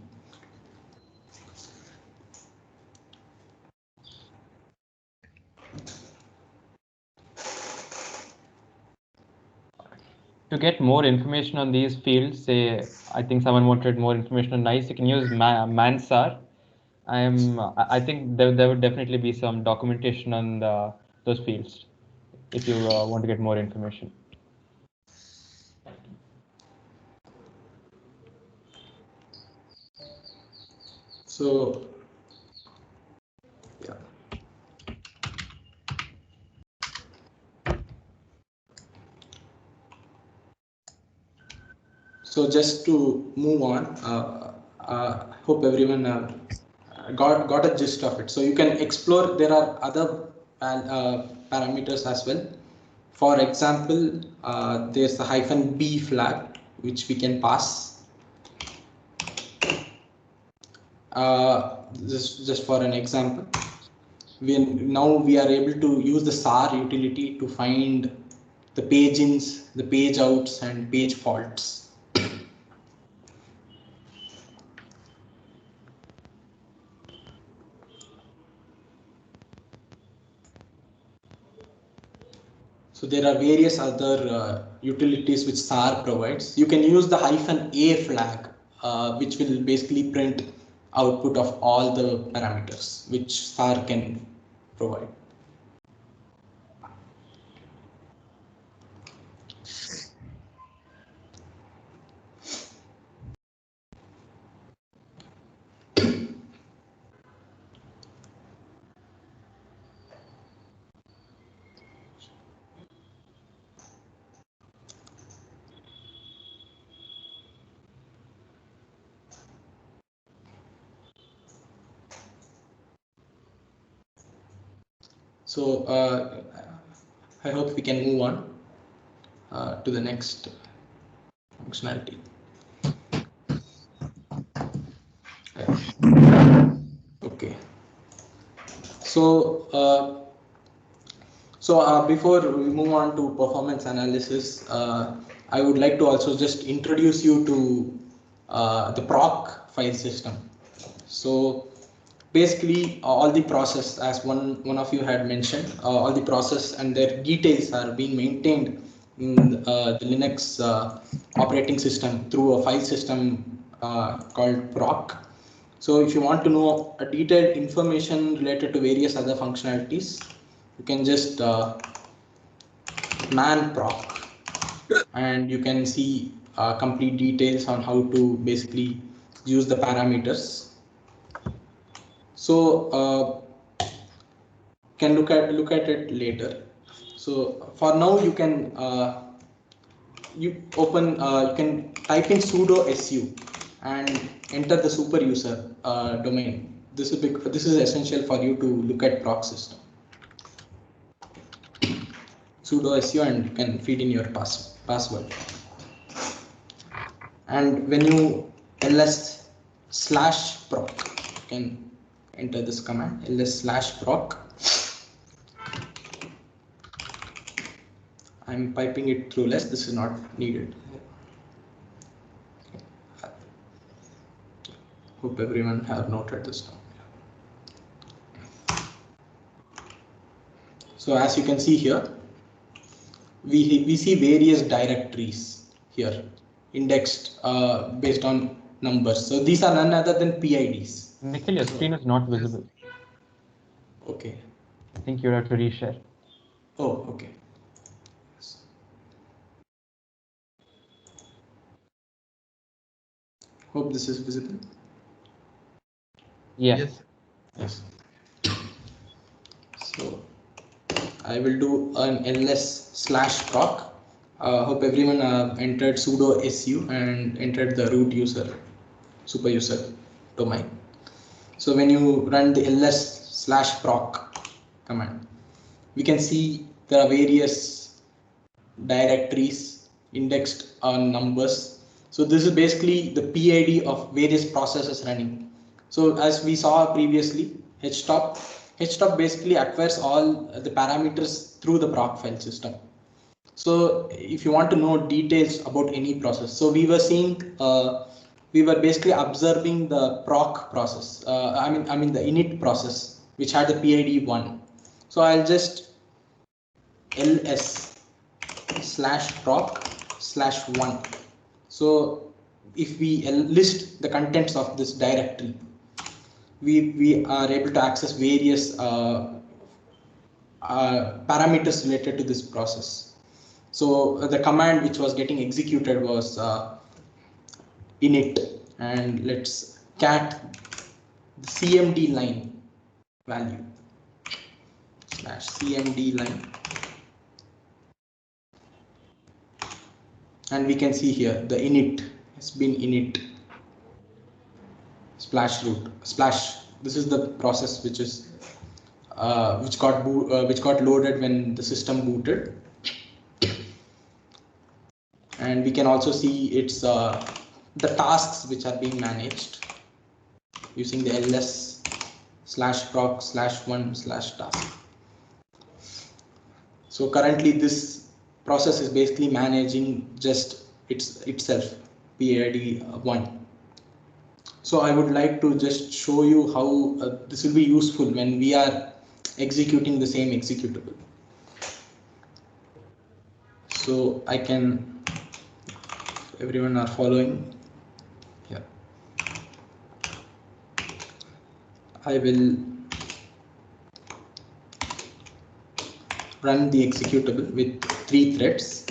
S2: To get more information on these fields, say I think someone wanted more information on NICE, you can use Mansar. I think there would definitely be some documentation on those fields if you want to get more information.
S1: So yeah. So just to move on, hope everyone got a gist of it. So you can explore. There are other parameters as well. For example, there's the -b flag which we can pass. Just for an example, now we are able to use the SAR utility to find the page ins, the page outs, and page faults. So there are various other utilities which SAR provides. You can use the -a flag, which will basically print output of all the parameters which SAR can provide. So I hope we can move on to the next functionality. Okay. So before we move on to performance analysis, I would like to also just introduce you to the proc file system. So basically, all the process, as one of you had mentioned, all the process and their details are being maintained in the Linux operating system through a file system called proc. So if you want to know a detailed information related to various other functionalities, you can just man proc, and you can see complete details on how to basically use the parameters. So can look at it later. So for now, you can you can type in sudo su and enter the super user domain. This is essential for you to look at proc system. sudo su and you can feed in your password. And when you ls/proc, you can enter this command ls/proc. I'm piping it through less. This is not needed. Hope everyone have noted this down. So as you can see here, we see various directories here indexed based on numbers. So these are none other than PIDs.
S2: Nikhil, your screen is not visible.
S1: Okay.
S2: I think you have to reshare.
S1: Oh, okay. Hope this is visible.
S2: Yeah.
S9: Yes.
S1: Yes. So I will do an ls/proc. Hope everyone entered sudo su and entered the root user, super user domain. So when you run the ls/proc command, we can see there are various directories indexed on numbers. So this is basically the PID of various processes running. So as we saw previously, htop basically acquires all the parameters through the proc file system. So if you want to know details about any process, so we were seeing, we were basically observing the proc process. I mean the init process, which had the PID 1. So I'll just ls/proc/1. So if we list the contents of this directory, we are able to access various parameters related to this process. So the command which was getting executed was init, and let's cat the cmd line value /cmd line, and we can see here the init has been init /root/. This is the process which is which got loaded when the system booted, and we can also see it's the tasks which are being managed using the ls/proc/1/task. So currently this process is basically managing just itself, PID 1. So I would like to just show you how this will be useful when we are executing the same executable. So I can, everyone are following here. I will run the executable with 3 threads,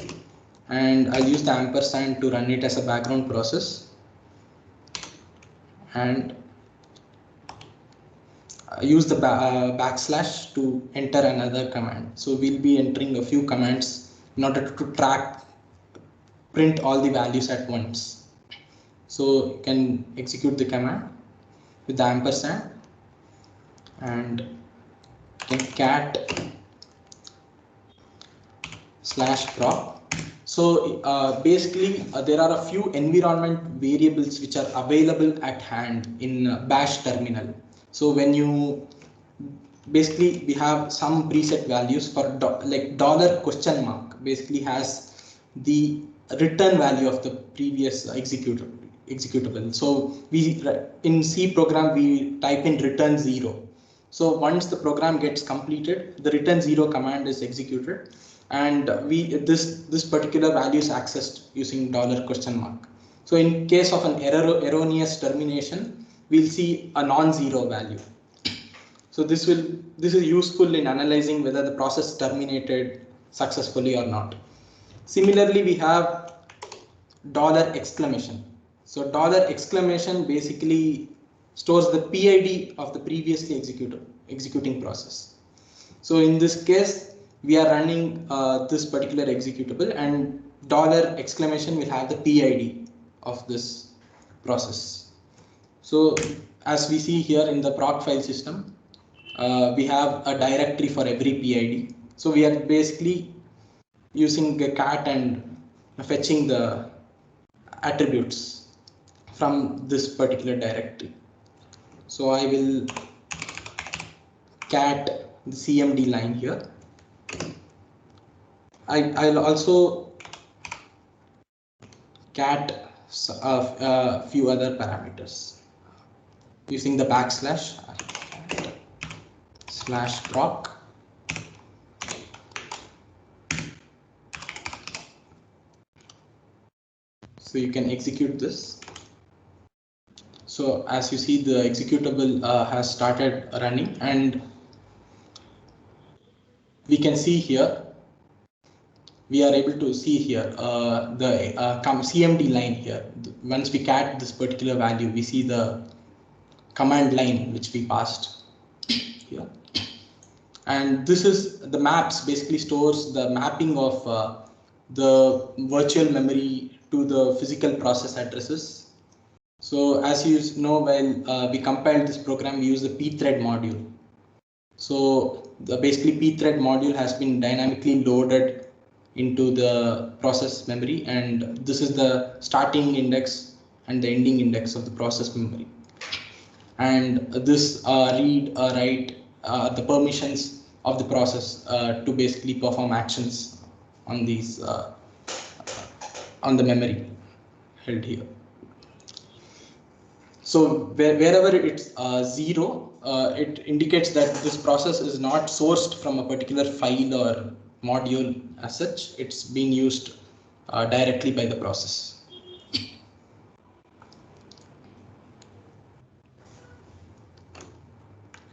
S1: and I'll use the ampersand to run it as a background process, and use the backslash to enter another command. So we'll be entering a few commands in order to print all the values at once. So you can execute the command with the ampersand and then cat /proc. So basically there are a few environment variables which are available at hand in bash terminal. So when you basically, we have some preset values for like $? Basically has the return value of the previous executable. So we in C program we type in return 0. So once the program gets completed, the return 0 command is executed, and this particular value is accessed using $? So in case of an erroneous termination, we'll see a non-zero value. So this is useful in analyzing whether the process terminated successfully or not. Similarly, we have $! So $! basically stores the PID of the previously executing process. So in this case, we are running this particular executable, and $! will have the PID of this process. So as we see here in the proc file system, we have a directory for every PID. So we are basically using a cat and fetching the attributes from this particular directory. So I will cat the CMD line here. I'll also cat a few other parameters using the /proc. So you can execute this. So as you see, the executable has started running, and we can see here, we are able to see here the CMD line here. Once we cat this particular value, we see the command line which we passed here. And this is the maps, basically stores the mapping of the virtual memory to the physical process addresses. So as you know, while we compiled this program, we use the pthread module. So the basically pthread module has been dynamically loaded into the process memory, and this is the starting index and the ending index of the process memory. And this read write the permissions of the process to basically perform actions on these on the memory held here. So wherever it's 0, it indicates that this process is not sourced from a particular file or module as such. It's being used directly by the process.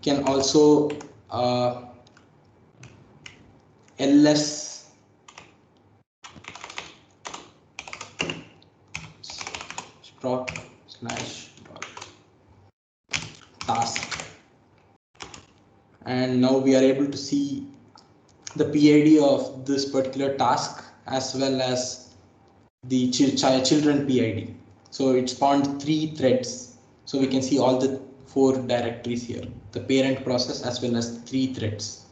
S1: Can also ls proc /task, and now we are able to see the PID of this particular task as well as the children PID. So it spawned 3 threads. So we can see all the 4 directories here, the parent process as well as 3 threads.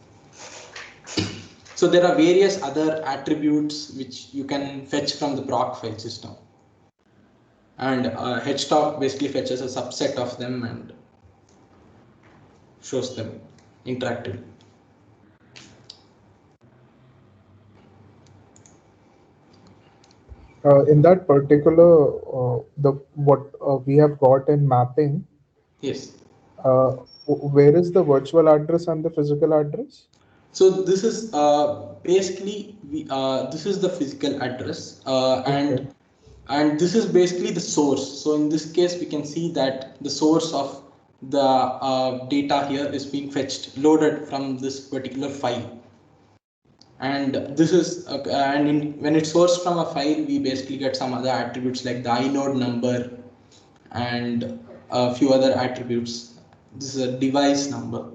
S1: So there are various other attributes which you can fetch from the proc file system. And HTOP basically fetches a subset of them and shows them interactively.
S6: In that particular, what we have got in mapping.
S1: Yes.
S6: Where is the virtual address and the physical address?
S1: So this is basically this is the physical address,
S6: Okay.
S1: and this is basically the source. So in this case, we can see that the source of the data here is being fetched, loaded from this particular file. And this is when it's sourced from a file, we basically get some other attributes like the inode number and a few other attributes. This is a device number.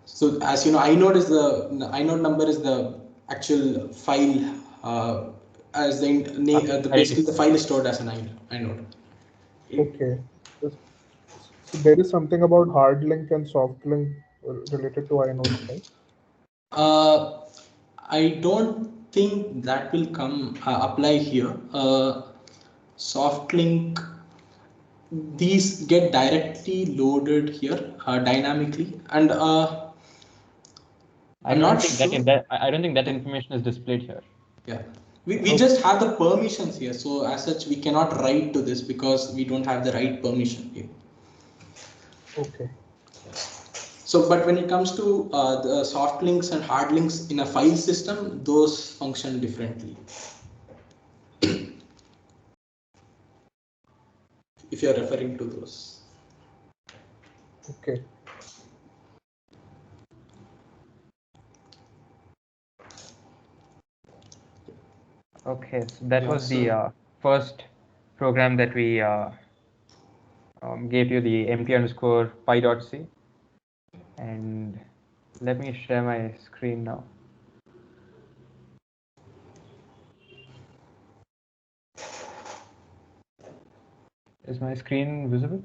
S1: So as you know, inode number is the actual file, as basically the file is stored as an inode.
S6: Okay. So there is something about hard link and soft link related to inodes, right?
S1: I don't think that will come apply here. Soft link, these get directly loaded here dynamically, and
S2: I don't think that information is displayed here.
S1: Yeah, we just have the permissions here. So as such, we cannot write to this because we don't have the right permission here.
S6: Okay.
S1: So, but when it comes to the soft links and hard links in a file system, those function differently. If you're referring to those.
S6: Okay.
S2: Okay, so that was the first program that we gave you, the mp_py.c. And let me share my screen now. Is my screen visible?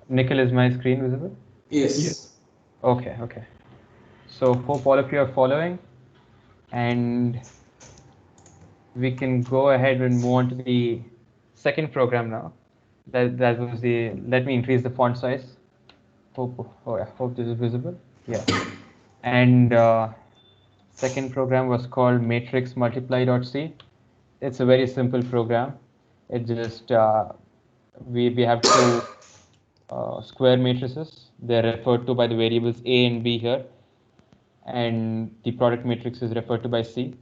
S2: Nikhil, is my screen visible?
S1: Yes.
S2: Okay, okay. So hope all of you are following, and we can go ahead and move on to the second program now. That was the, let me increase the font size. Hope, oh yeah, hope this is visible. Yeah. And second program was called matrix multiply.c. It's a very simple program. It just, we have two square matrices. They're referred to by the variables a and b here. And the product matrix is referred to by c.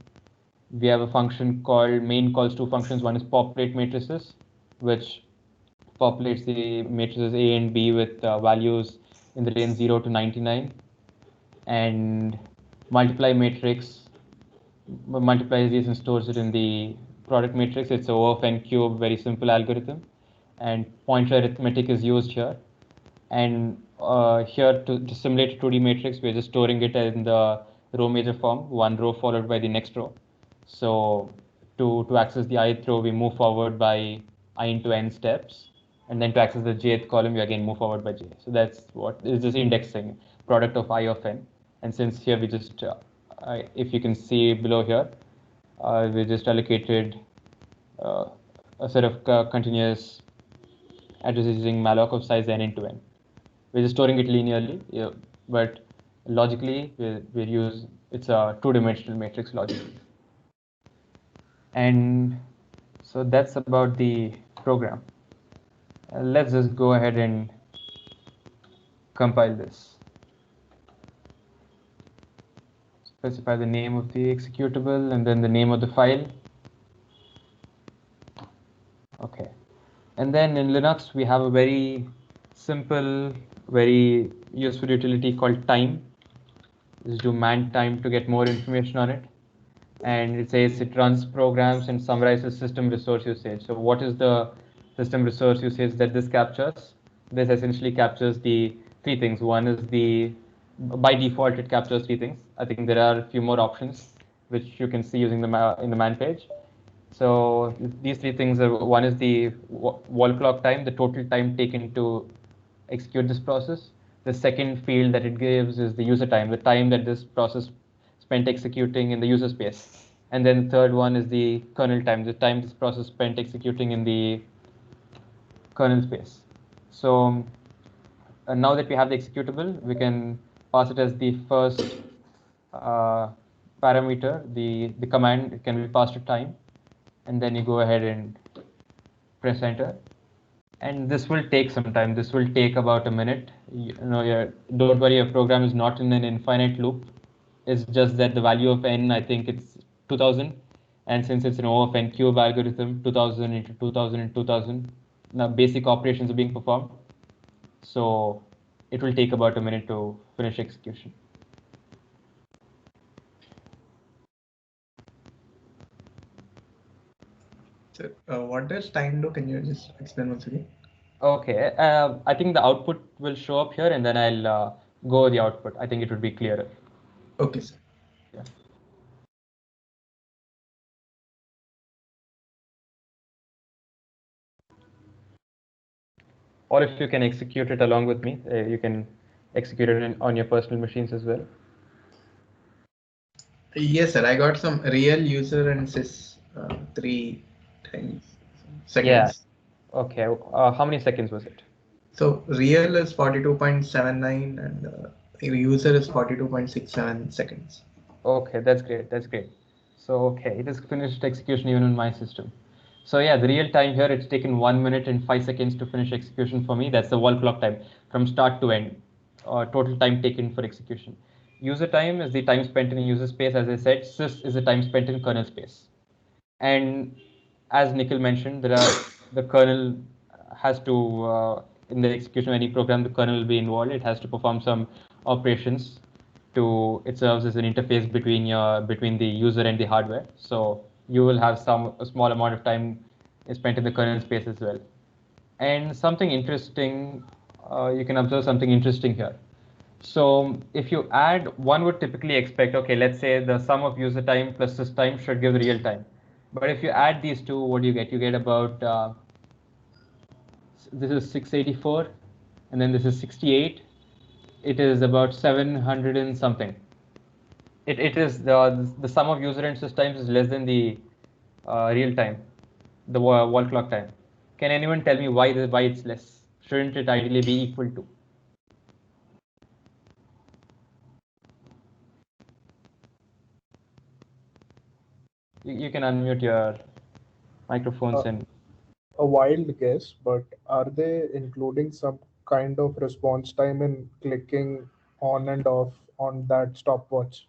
S2: We have a function called main calls two functions. One is populate matrices, which populates the matrices A and B with values in the range 0 to 99. And multiply matrix multiplies these and stores it in the product matrix. It's O of n cube, very simple algorithm. And pointer arithmetic is used here. And here to simulate a 2D matrix, we're just storing it in the row major form, one row followed by the next row. So to access the ith row, we move forward by I into n steps. And then to access the jth column, we again move forward by j. So that's what is this indexing, product of I of n. And since here we just, if you can see below here, we just allocated a set of continuous addresses using malloc of size n into n. We're just storing it linearly, but logically we use, it's a two-dimensional matrix logically. And so that's about the program. Let's just go ahead and compile this. Specify the name of the executable and then the name of the file. Okay. And then in Linux, we have a very simple, very useful utility called time. Just do man time to get more information on it. And it says it runs programs and summarizes system resource usage. So what is the system resource usage that this captures? This essentially captures the three things. One is by default, it captures three things. I think there are a few more options which you can see using the in the man page. So these three things are, one is the wall clock time, the total time taken to execute this process. The second field that it gives is the user time, the time that this process spent executing in the user space. And then the third one is the kernel time, the time this process spent executing in the kernel space. So now that we have the executable, we can pass it as the first parameter. The command can be passed to time. And then you go ahead and press enter. And this will take some time. This will take about a minute. Don't worry, your program is not in an infinite loop. It's just that the value of n, I think it's 2000. And since it's an O of n cube algorithm, 2000 into 2000 and 2000, now basic operations are being performed. So it will take about a minute to finish execution.
S9: So, what does time do? Can you just explain once again?
S2: Okay, I think the output will show up here, and then I'll go over the output. I think it would be clearer.
S9: Okay, sir.
S2: Yeah. Or if you can execute it along with me, you can execute it on your personal machines as well.
S9: Yes, sir. I got some real user and sys 3 times seconds.
S2: Yeah. Okay. How many seconds was it?
S9: So real is 42.79 and user is 42.67 seconds.
S2: Okay, that's great. That's great. So okay, it has finished execution even on my system. So yeah, the real time here, it's taken 1 minute and 5 seconds to finish execution for me. That's the wall clock time from start to end, total time taken for execution. User time is the time spent in user space. As I said, sys is the time spent in kernel space. And as Nikhil mentioned, the kernel has to, in the execution of any program, the kernel will be involved. It has to perform some operations. It serves as an interface between the user and the hardware. So you will have a small amount of time spent in the kernel space as well. And something interesting, you can observe something interesting here. So if you add, one would typically expect, okay, let's say the sum of user time plus sys time should give the real time. But if you add these two, what do you get? You get about, this is 684, and then this is 68. It is about 700 and something. It is the sum of user and sys times is less than the real time, the wall clock time. Can anyone tell me why it's less? Shouldn't it ideally be equal to? You can unmute your microphones and.
S6: A wild guess, but are they including some kind of response time in clicking on and off on that stopwatch?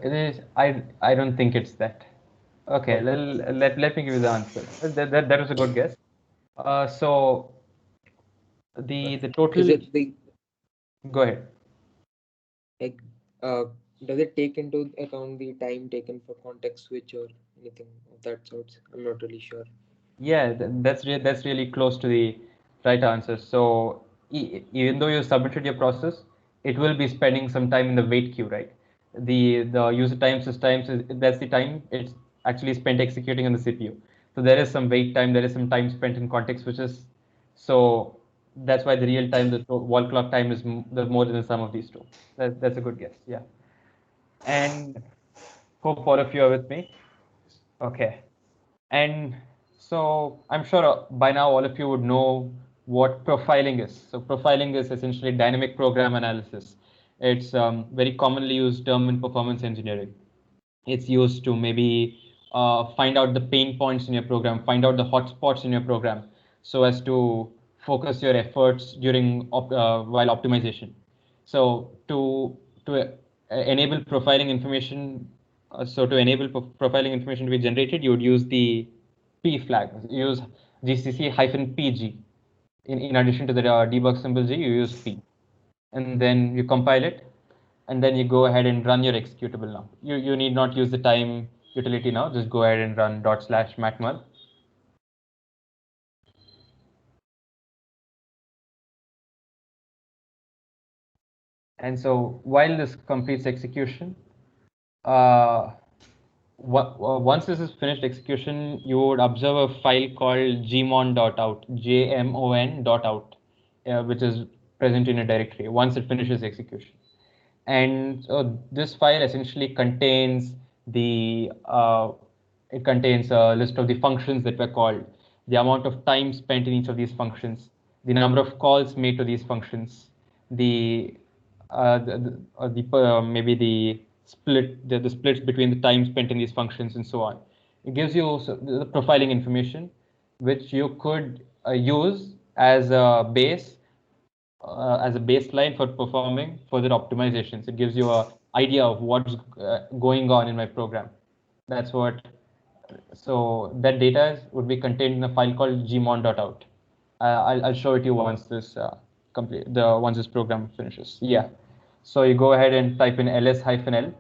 S2: It is. I don't think it's that. Okay, let me give you the answer. That was a good guess. So the total.
S7: Is it the
S2: Go ahead.
S7: like does it take into account the time taken for context switch or anything of that sort? I'm not really sure.
S2: Yeah, that's really close to the right answer. So even though you submitted your process, it will be spending some time in the wait queue, right? The user time systems that's the time it's actually spent executing on the CPU. So there is some wait time, there is some time spent in context switches. So that's why the real time, the wall clock time is more than the sum of these two. That's a good guess. Yeah. And hope all of you are with me. Okay. And so I'm sure by now all of you would know what profiling is. So profiling is essentially dynamic program analysis. It's very commonly used term in performance engineering. It's used to maybe find out the pain points in your program, find out the hotspots in your program, so as to focus your efforts during while optimization. So to enable profiling information, so to enable profiling information to be generated, you would use the P flag. You use GCC-PG. In addition to the debug symbol G, you use P, and then you compile it, and then you go ahead and run your executable now. You need not use the time utility now. Just go ahead and run /matmul. And so while this completes execution, once this is finished execution, you would observe a file called gmon.out, jmon.out, which is present in a directory once it finishes execution. And so this file essentially contains it contains a list of the functions that were called, the amount of time spent in each of these functions, the number of calls made to these functions, maybe the splits between the time spent in these functions and so on. It gives you also the profiling information, which you could use as a base, as a baseline for performing further optimizations. It gives you an idea of what's going on in my program. That's what. So that data would be contained in a file called gmon.out. I'll show it to you once this once this program finishes. Yeah. So you go ahead and type in ls-l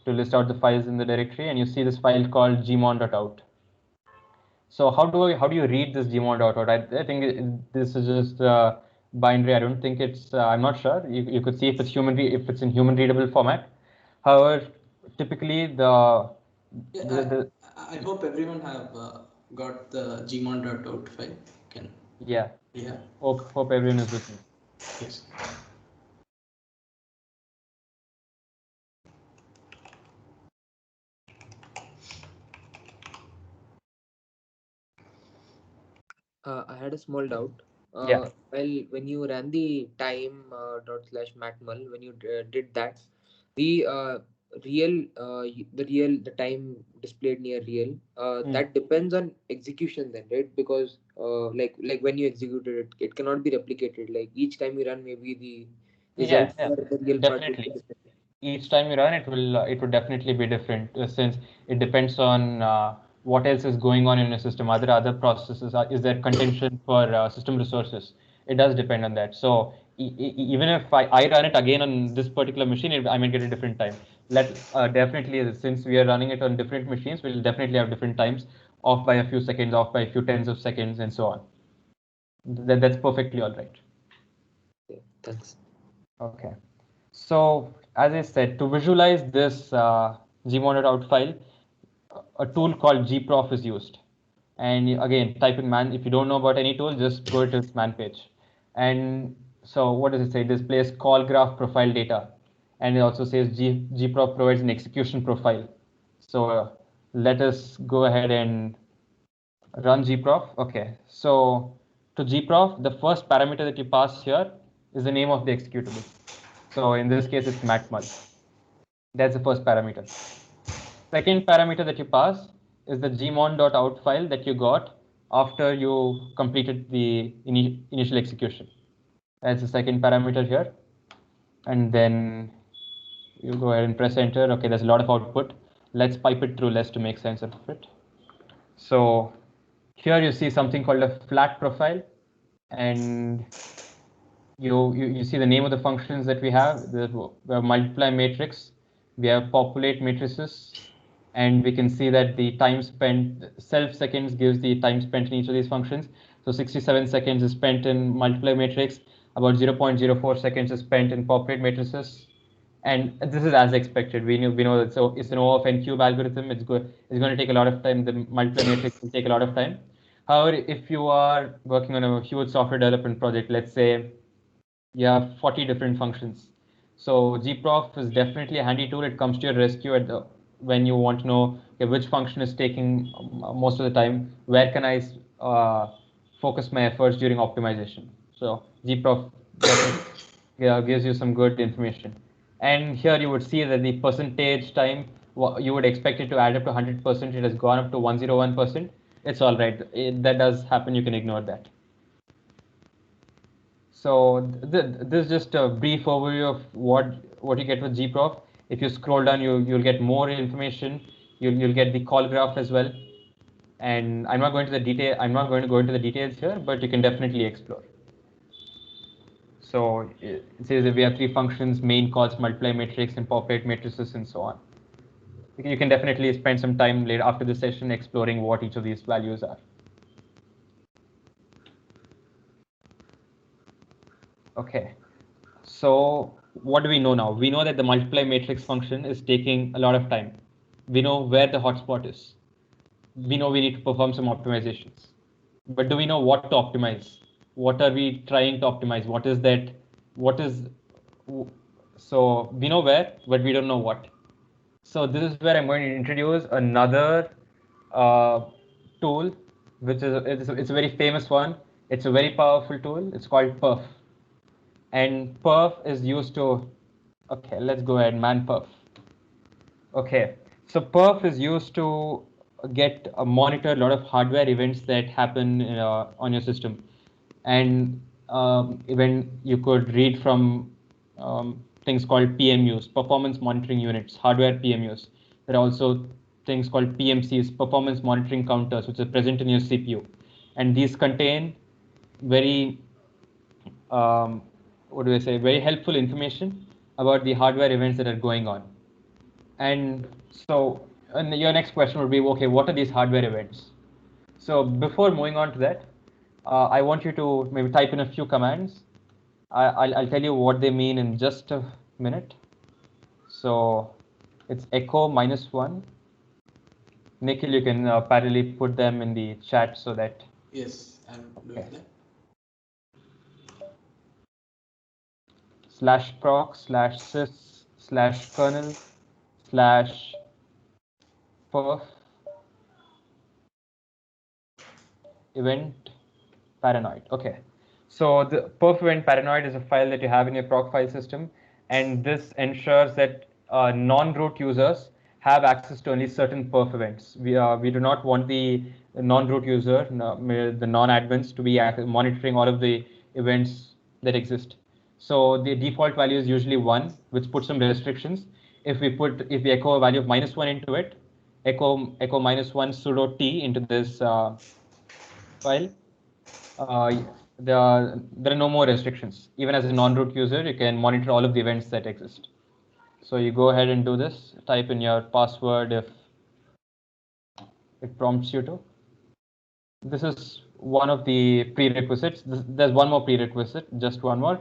S2: to list out the files in the directory, and you see this file called gmon.out. So how do you read this gmon.out? I think this is just binary. I don't think it's. I'm not sure. You could see if it's if it's in human readable format. However, typically
S1: I hope everyone have got the gmon.out file.
S2: Yeah.
S1: Yeah.
S2: Hope everyone is with me.
S1: Yes.
S7: I had a small doubt.
S2: Yeah.
S7: Well, when you ran the time /matmul, when you did that, the the time displayed near real, that depends on execution then, right? Because like when you executed it, it cannot be replicated. Like each time you run, maybe the result for the real part will be
S2: Definitely.
S7: different.
S2: Each time you run, it would definitely be different, since it depends on what else is going on in your system. Other processes, is there contention for system resources? It does depend on that. So even if I run it again on this particular machine, I might get a different time. Definitely, since we are running it on different machines, we'll definitely have different times, off by a few seconds, off by a few tens of seconds, and so on. That's perfectly all right.
S7: Okay, thanks.
S2: Okay. So as I said, to visualize this gmon.out file, a tool called gprof is used. And again, type in man. If you don't know about any tool, just go to its man page. And so what does it say? It displays call graph profile data. And it also says gprof provides an execution profile. So let us go ahead and run gprof. Okay, so to gprof, the first parameter that you pass here is the name of the executable. So in this case, it's matmul. That's the first parameter. Second parameter that you pass is the gmon.out file that you got after you completed the initial execution. That's the second parameter here. And then you go ahead and press enter. Okay, there's a lot of output. Let's pipe it through less to make sense of it. So here you see something called a flat profile, and you see the name of the functions that we have. We have multiply matrix, we have populate matrices, and we can see that the time spent, self seconds gives the time spent in each of these functions. So 67 seconds is spent in multiply matrix, about 0.04 seconds is spent in populate matrices. And this is as expected. We know that, so it's an O of n cube algorithm. It's going to take a lot of time. The multiply matrix will take a lot of time. However, if you are working on a huge software development project, let's say you have 40 different functions. So gprof is definitely a handy tool. It comes to your rescue when you want to know, okay, which function is taking most of the time. Where can I focus my efforts during optimization? So gprof definitely gives you some good information. And here you would see that the percentage time, you would expect it to add up to 100%. It has gone up to 101%. It's all right. That does happen. You can ignore that. So this is just a brief overview of what you get with gprof. If you scroll down, you'll get more information. You'll get the call graph as well. And I'm not going to go into the details here, but you can definitely explore. So it says that we have three functions: main, calls, multiply matrix, and populate matrices, and so on. You can definitely spend some time later after the session exploring what each of these values are. Okay, so what do we know now? We know that the multiply matrix function is taking a lot of time. We know where the hotspot is. We know we need to perform some optimizations. But do we know what to optimize? What are we trying to optimize? So we know where, but we don't know what. So this is where I'm going to introduce another tool, which is it's a very famous one. It's a very powerful tool. It's called perf. And perf is used to, okay, let's go ahead, man perf. Okay, so perf is used to monitor a lot of hardware events that happen on your system. And even you could read from things called PMUs, performance monitoring units, hardware PMUs. There are also things called PMCs, performance monitoring counters, which are present in your CPU. And these contain very, very helpful information about the hardware events that are going on. And so your next question would be, okay, what are these hardware events? So before moving on to that, I want you to maybe type in a few commands. I'll tell you what they mean in just a minute. So it's echo -1. Nikhil, you can parallelly put them in the chat so that.
S1: Yes, I'm doing that.
S2: /proc/sys/kernel/perf event paranoid. Okay, so the perf event paranoid is a file that you have in your proc file system, and this ensures that non-root users have access to only certain perf events. We do not want the non-root user, the non-admins, to be monitoring all of the events that exist. So the default value is usually 1, which puts some restrictions. If we echo a value of -1 into it, echo -1 sudo t into this file, there are no more restrictions. Even as a non-root user, you can monitor all of the events that exist. So you go ahead and do this. Type in your password if it prompts you to. This is one of the prerequisites. There's one more prerequisite, just one more.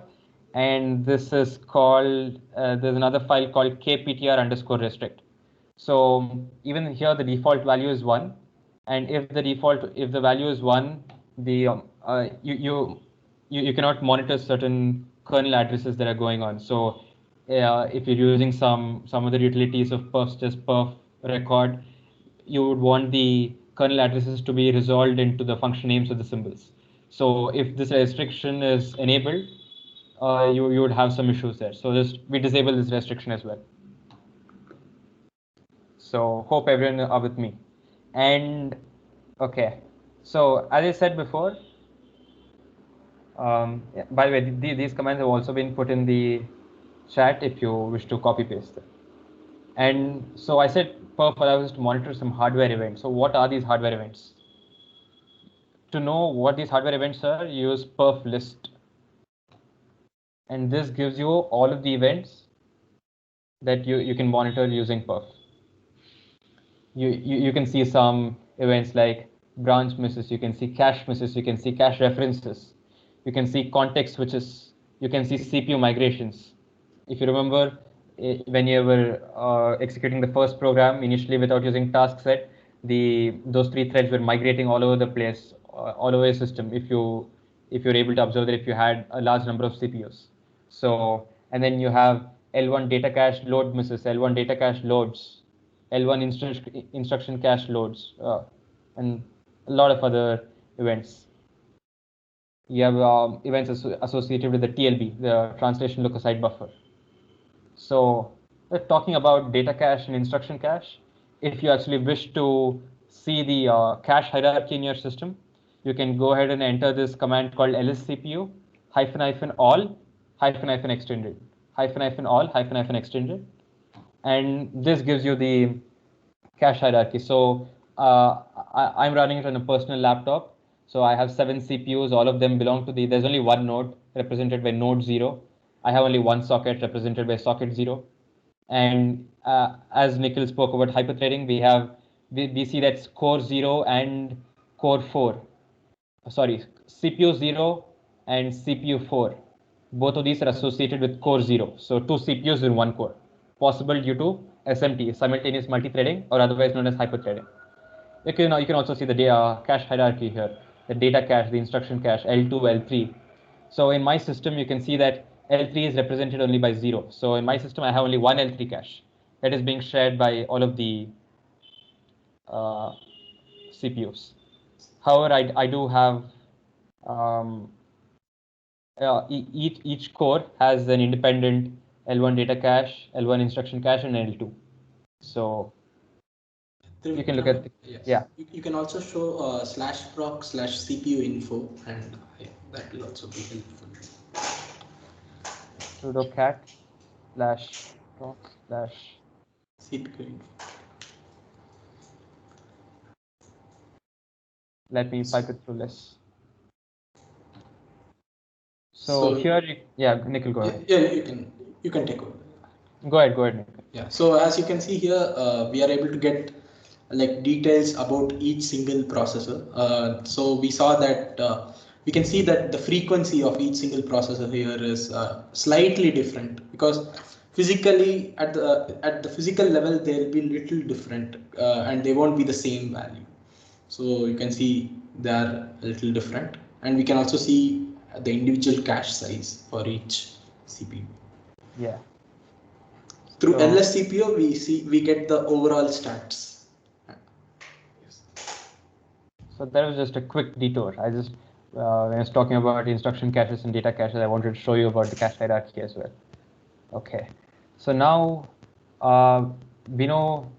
S2: And this is called, there's another file called kptr_restrict. So even here, the default value is 1. and if the value is 1, the you cannot monitor certain kernel addresses that are going on. So if you're using some other utilities of perf, just perf record, you would want the kernel addresses to be resolved into the function names of the symbols. So if this restriction is enabled, you would have some issues there. So we disable this restriction as well. So hope everyone are with me. And okay, so as I said before, by the way, these commands have also been put in the chat if you wish to copy paste them. And so I said perf allows us to monitor some hardware events. So what are these hardware events? To know what these hardware events are, you use perf list. And this gives you all of the events that you can monitor using perf. You can see some events like branch misses, you can see cache misses, you can see cache references, you can see context switches, you can see CPU migrations. If you remember, when you were executing the first program initially without using task set, those 3 threads were migrating all over the place, all over your system. If you're able to observe that if you had a large number of CPUs. So, and then you have L1 data cache load misses, L1 data cache loads, L1 instruction cache loads, and a lot of other events. You have events associated with the TLB, the translation look aside buffer. So we're talking about data cache and instruction cache. If you actually wish to see the cache hierarchy in your system, you can go ahead and enter this command called lscpu -all -extended -all -extended, and this gives you the cache hierarchy. So I'm running it on a personal laptop. So I have 7 CPUs. All of them belong to there's only one node represented by node 0. I have only one socket represented by socket 0. And as Nikhil spoke about hyperthreading, we see that's core 0 and core 4. Sorry, CPU 0 and CPU 4. Both of these are associated with core 0. So 2 CPUs in one core, possible due to SMT, simultaneous multi-threading, or otherwise known as hyperthreading. You can also see the cache hierarchy here, the data cache, the instruction cache, L2, L3. So in my system, you can see that L3 is represented only by 0. So in my system, I have only one L3 cache that is being shared by all of the CPUs. However, I do have each core has an independent L1 data cache, L1 instruction cache, and L2. So you can look at
S1: You can also show /proc/CPU info, and that will also be helpful.
S2: Sudo cat /proc/CPU info. Let me pipe it through this. So here, Nikhil, go ahead.
S1: Yeah, you can take over.
S2: Go ahead, Nikhil.
S1: Yeah. So as you can see here, we are able to get like details about each single processor. So we saw that we can see that the frequency of each single processor here is slightly different, because physically at the physical level they'll be little different, and they won't be the same value. So you can see they are a little different, and we can also see the individual cache size for each CPU.
S2: Yeah.
S1: Through LSCPO, we get the overall stats.
S2: So that was just a quick detour. I just when I was talking about instruction caches and data caches, I wanted to show you about the cache hierarchy as well. Okay. So now we know.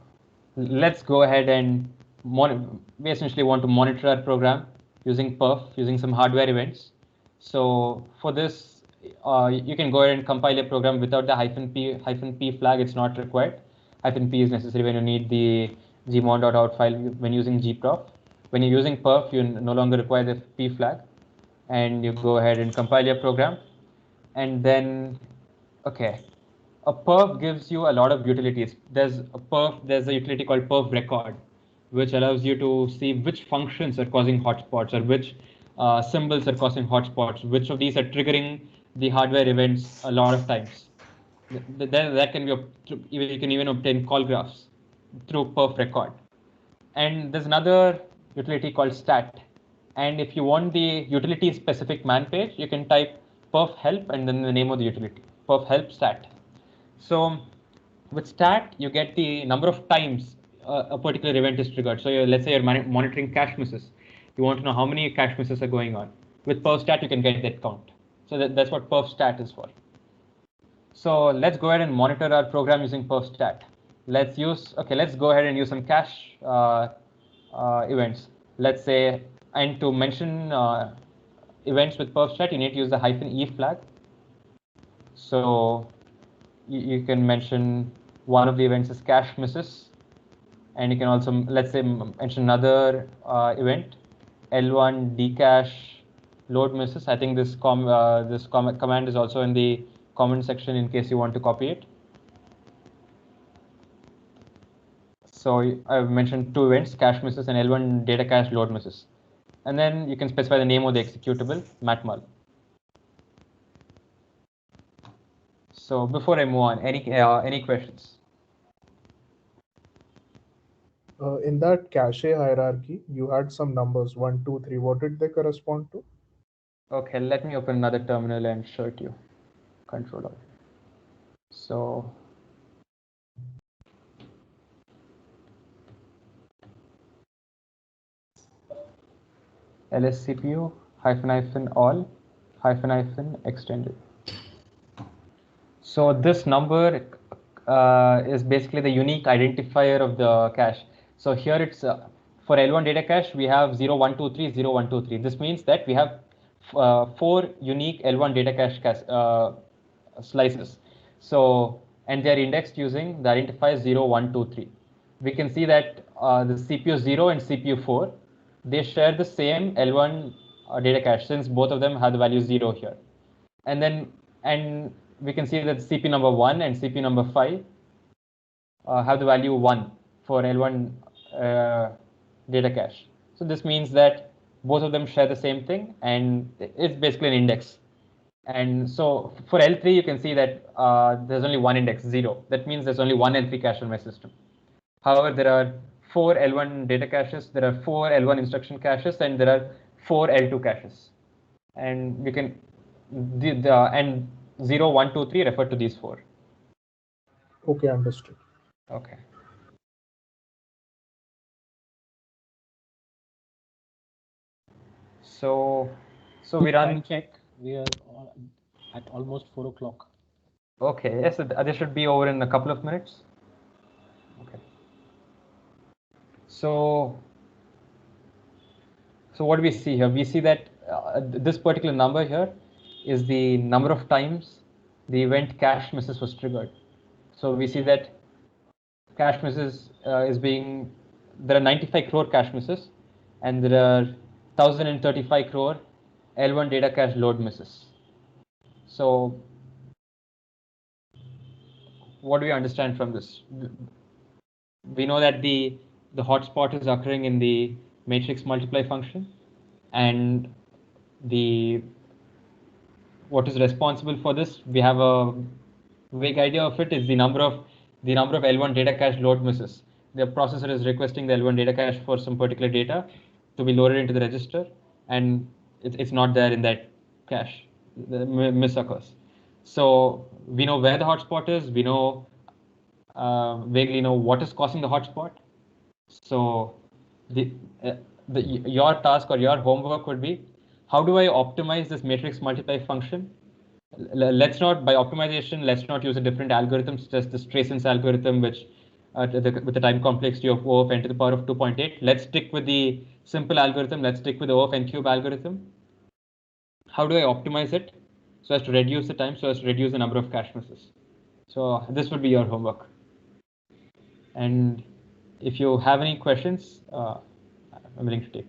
S2: Let's go ahead and we essentially want to monitor our program using perf, using some hardware events. So for this, you can go ahead and compile a program without the -p flag. It's not required. -p is necessary when you need the gmon.out file when using gprof. When you're using perf, you no longer require the p flag, and you go ahead and compile your program. And then, okay, a perf gives you a lot of utilities. There's a utility called perf record, which allows you to see which functions are causing hotspots, or which symbols are causing hotspots, which of these are triggering the hardware events a lot of times. That can be, you can even obtain call graphs through perf record. And there's another utility called stat. And if you want the utility specific man page, you can type perf help and then the name of the utility, perf help stat. So with stat, you get the number of times a particular event is triggered. So let's say you're monitoring cache misses. You want to know how many cache misses are going on. With perf stat, you can get that count. So that's what perf stat is for. So let's go ahead and monitor our program using perf stat. Let's go ahead and use some cache events. Let's say, and to mention events with perf stat, you need to use the -e flag. So you can mention one of the events is cache misses, and you can also, let's say, mention another event, L1 dcache load misses. I think this command is also in the comment section in case you want to copy it. So I've mentioned two events, cache misses and L1 data cache load misses. And then you can specify the name of the executable, matmul. So before I move on, any questions?
S6: In that cache hierarchy, you had some numbers 1, 2, 3. What did they correspond to?
S2: Okay, let me open another terminal and show it to you. Control Alt. So lscpu -all -extended. So this number is basically the unique identifier of the cache. So here it's for L1 data cache, we have 0, 1, 2, 3, 0, 1, 2, 3. This means that we have 4 unique L1 data cache slices. So, and they are indexed using the identifier 0, 1, 2, 3. We can see that the CPU 0 and CPU 4, they share the same L1 data cache, since both of them have the value 0 here. And we can see that CPU number 1 and CPU number 5 have the value 1 for L1 data cache. So this means that both of them share the same thing, and it's basically an index. And so for L3, you can see that there's only one index, 0. That means there's only one L3 cache in my system. However, there are 4 L1 data caches, there are 4 L1 instruction caches, and there are 4 L2 caches. And we can, and 0, 1, 2, 3 refer to these 4.
S6: Okay, understood.
S2: Okay. So we run.
S3: Time check. We are at almost 4 o'clock.
S2: Okay. Yes, this should be over in a couple of minutes. Okay. So what do we see here? We see that this particular number here is the number of times the event cache misses was triggered. So we see that cache misses there are 95 crore cache misses, and there are 1035 crore L1 data cache load misses. So what do we understand from this? We know that the hotspot is occurring in the matrix multiply function, and what is responsible for this, we have a vague idea of it, is the number of L1 data cache load misses. The processor is requesting the L1 data cache for some particular data to be loaded into the register, and it's not there in that cache. The miss occurs. So we know where the hotspot is. We know vaguely know what is causing the hotspot. So your task or your homework would be, how do I optimize this matrix multiply function? Let's not, by optimization, let's not use a different algorithm, just the Strasson's algorithm, which with the time complexity of O of n to the power of 2.8. Let's stick with the simple algorithm. Let's stick with the O of n cube algorithm. How do I optimize it so as to reduce the time, so as to reduce the number of cache misses? So this would be your homework. And if you have any questions, I'm willing to take.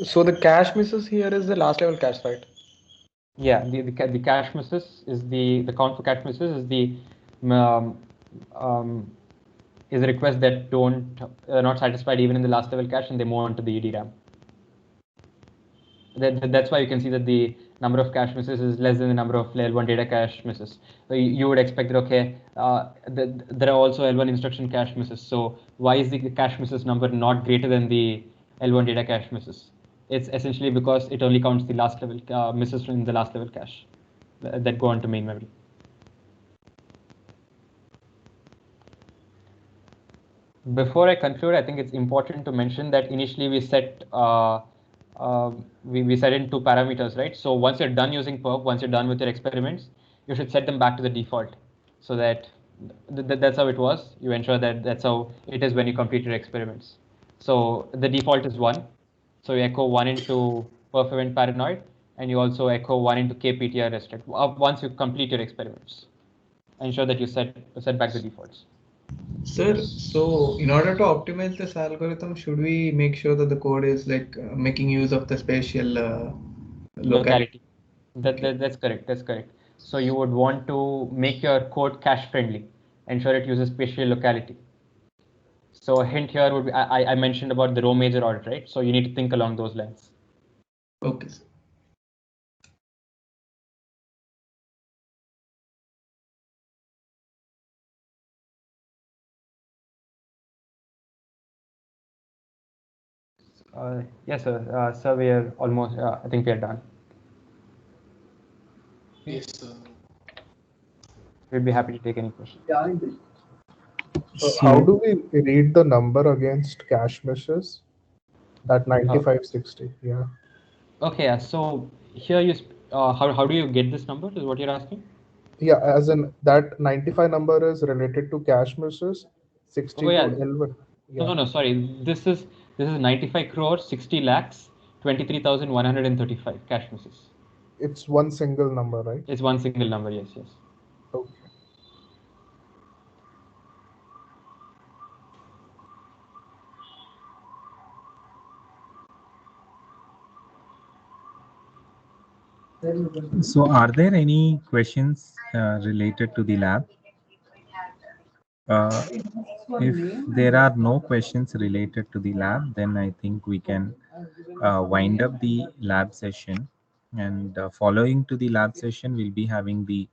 S9: So the cache misses here is the last level cache, right?
S2: Yeah, the cache misses is the count for cache misses is the is a request that don't not satisfied even in the last level cache, and they move on to the DRAM. That's why you can see that the number of cache misses is less than the number of L1 data cache misses. So you would expect that, okay, there are also L1 instruction cache misses. So why is the cache misses number not greater than the L1 data cache misses? It's essentially because it only counts the last level misses from the last level cache that go on to main memory. Before I conclude, I think it's important to mention that initially we set we set in two parameters, right? So once you're done using perf, once you're done with your experiments, you should set them back to the default, so that that's how it was. You ensure that that's how it is when you complete your experiments. So the default is 1. So you echo 1 into perf event paranoid, and you also echo 1 into kptr restrict once you complete your experiments. Ensure that you set back the defaults.
S9: Sir, so in order to optimize this algorithm, should we make sure that the code is like making use of the spatial locality?
S2: That's correct. That's correct. So you would want to make your code cache friendly, ensure it uses spatial locality. So a hint here would be, I mentioned about the row major audit, right? So you need to think along those lines.
S9: Okay.
S2: Yes, sir. Sir, we are almost, I think we are done.
S1: Yes, sir.
S2: We'd be happy to take any questions.
S6: How do we read the number against cache misses? That 9560, yeah.
S2: Okay, so here you, how do you get this number is what you're asking?
S6: Yeah, as in that 95 number is related to cache misses, 60
S2: Oh, yeah.
S6: to L1. Yeah.
S2: No, sorry. This is 95 crores, 60 lakhs, 23,135 cache misses.
S6: It's one single number, right?
S2: It's one single number, yes.
S6: Okay.
S10: So are there any questions related to the lab? If there are no questions related to the lab, then I think we can wind up the lab session. And following to the lab session, we'll be having the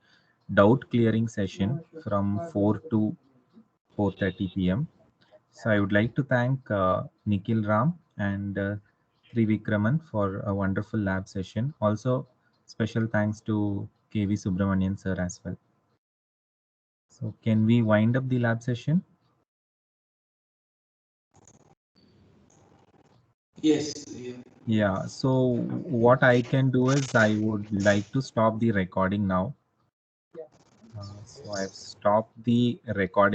S10: doubt clearing session from 4 to 4:30 p.m. So I would like to thank Nikhil Ram and Trivikraman for a wonderful lab session. Also, special thanks to KV Subramanian sir as well. So can we wind up the lab session?
S1: Yes.
S10: Yeah. So what I can do is I would like to stop the recording now. So I've stopped the recording.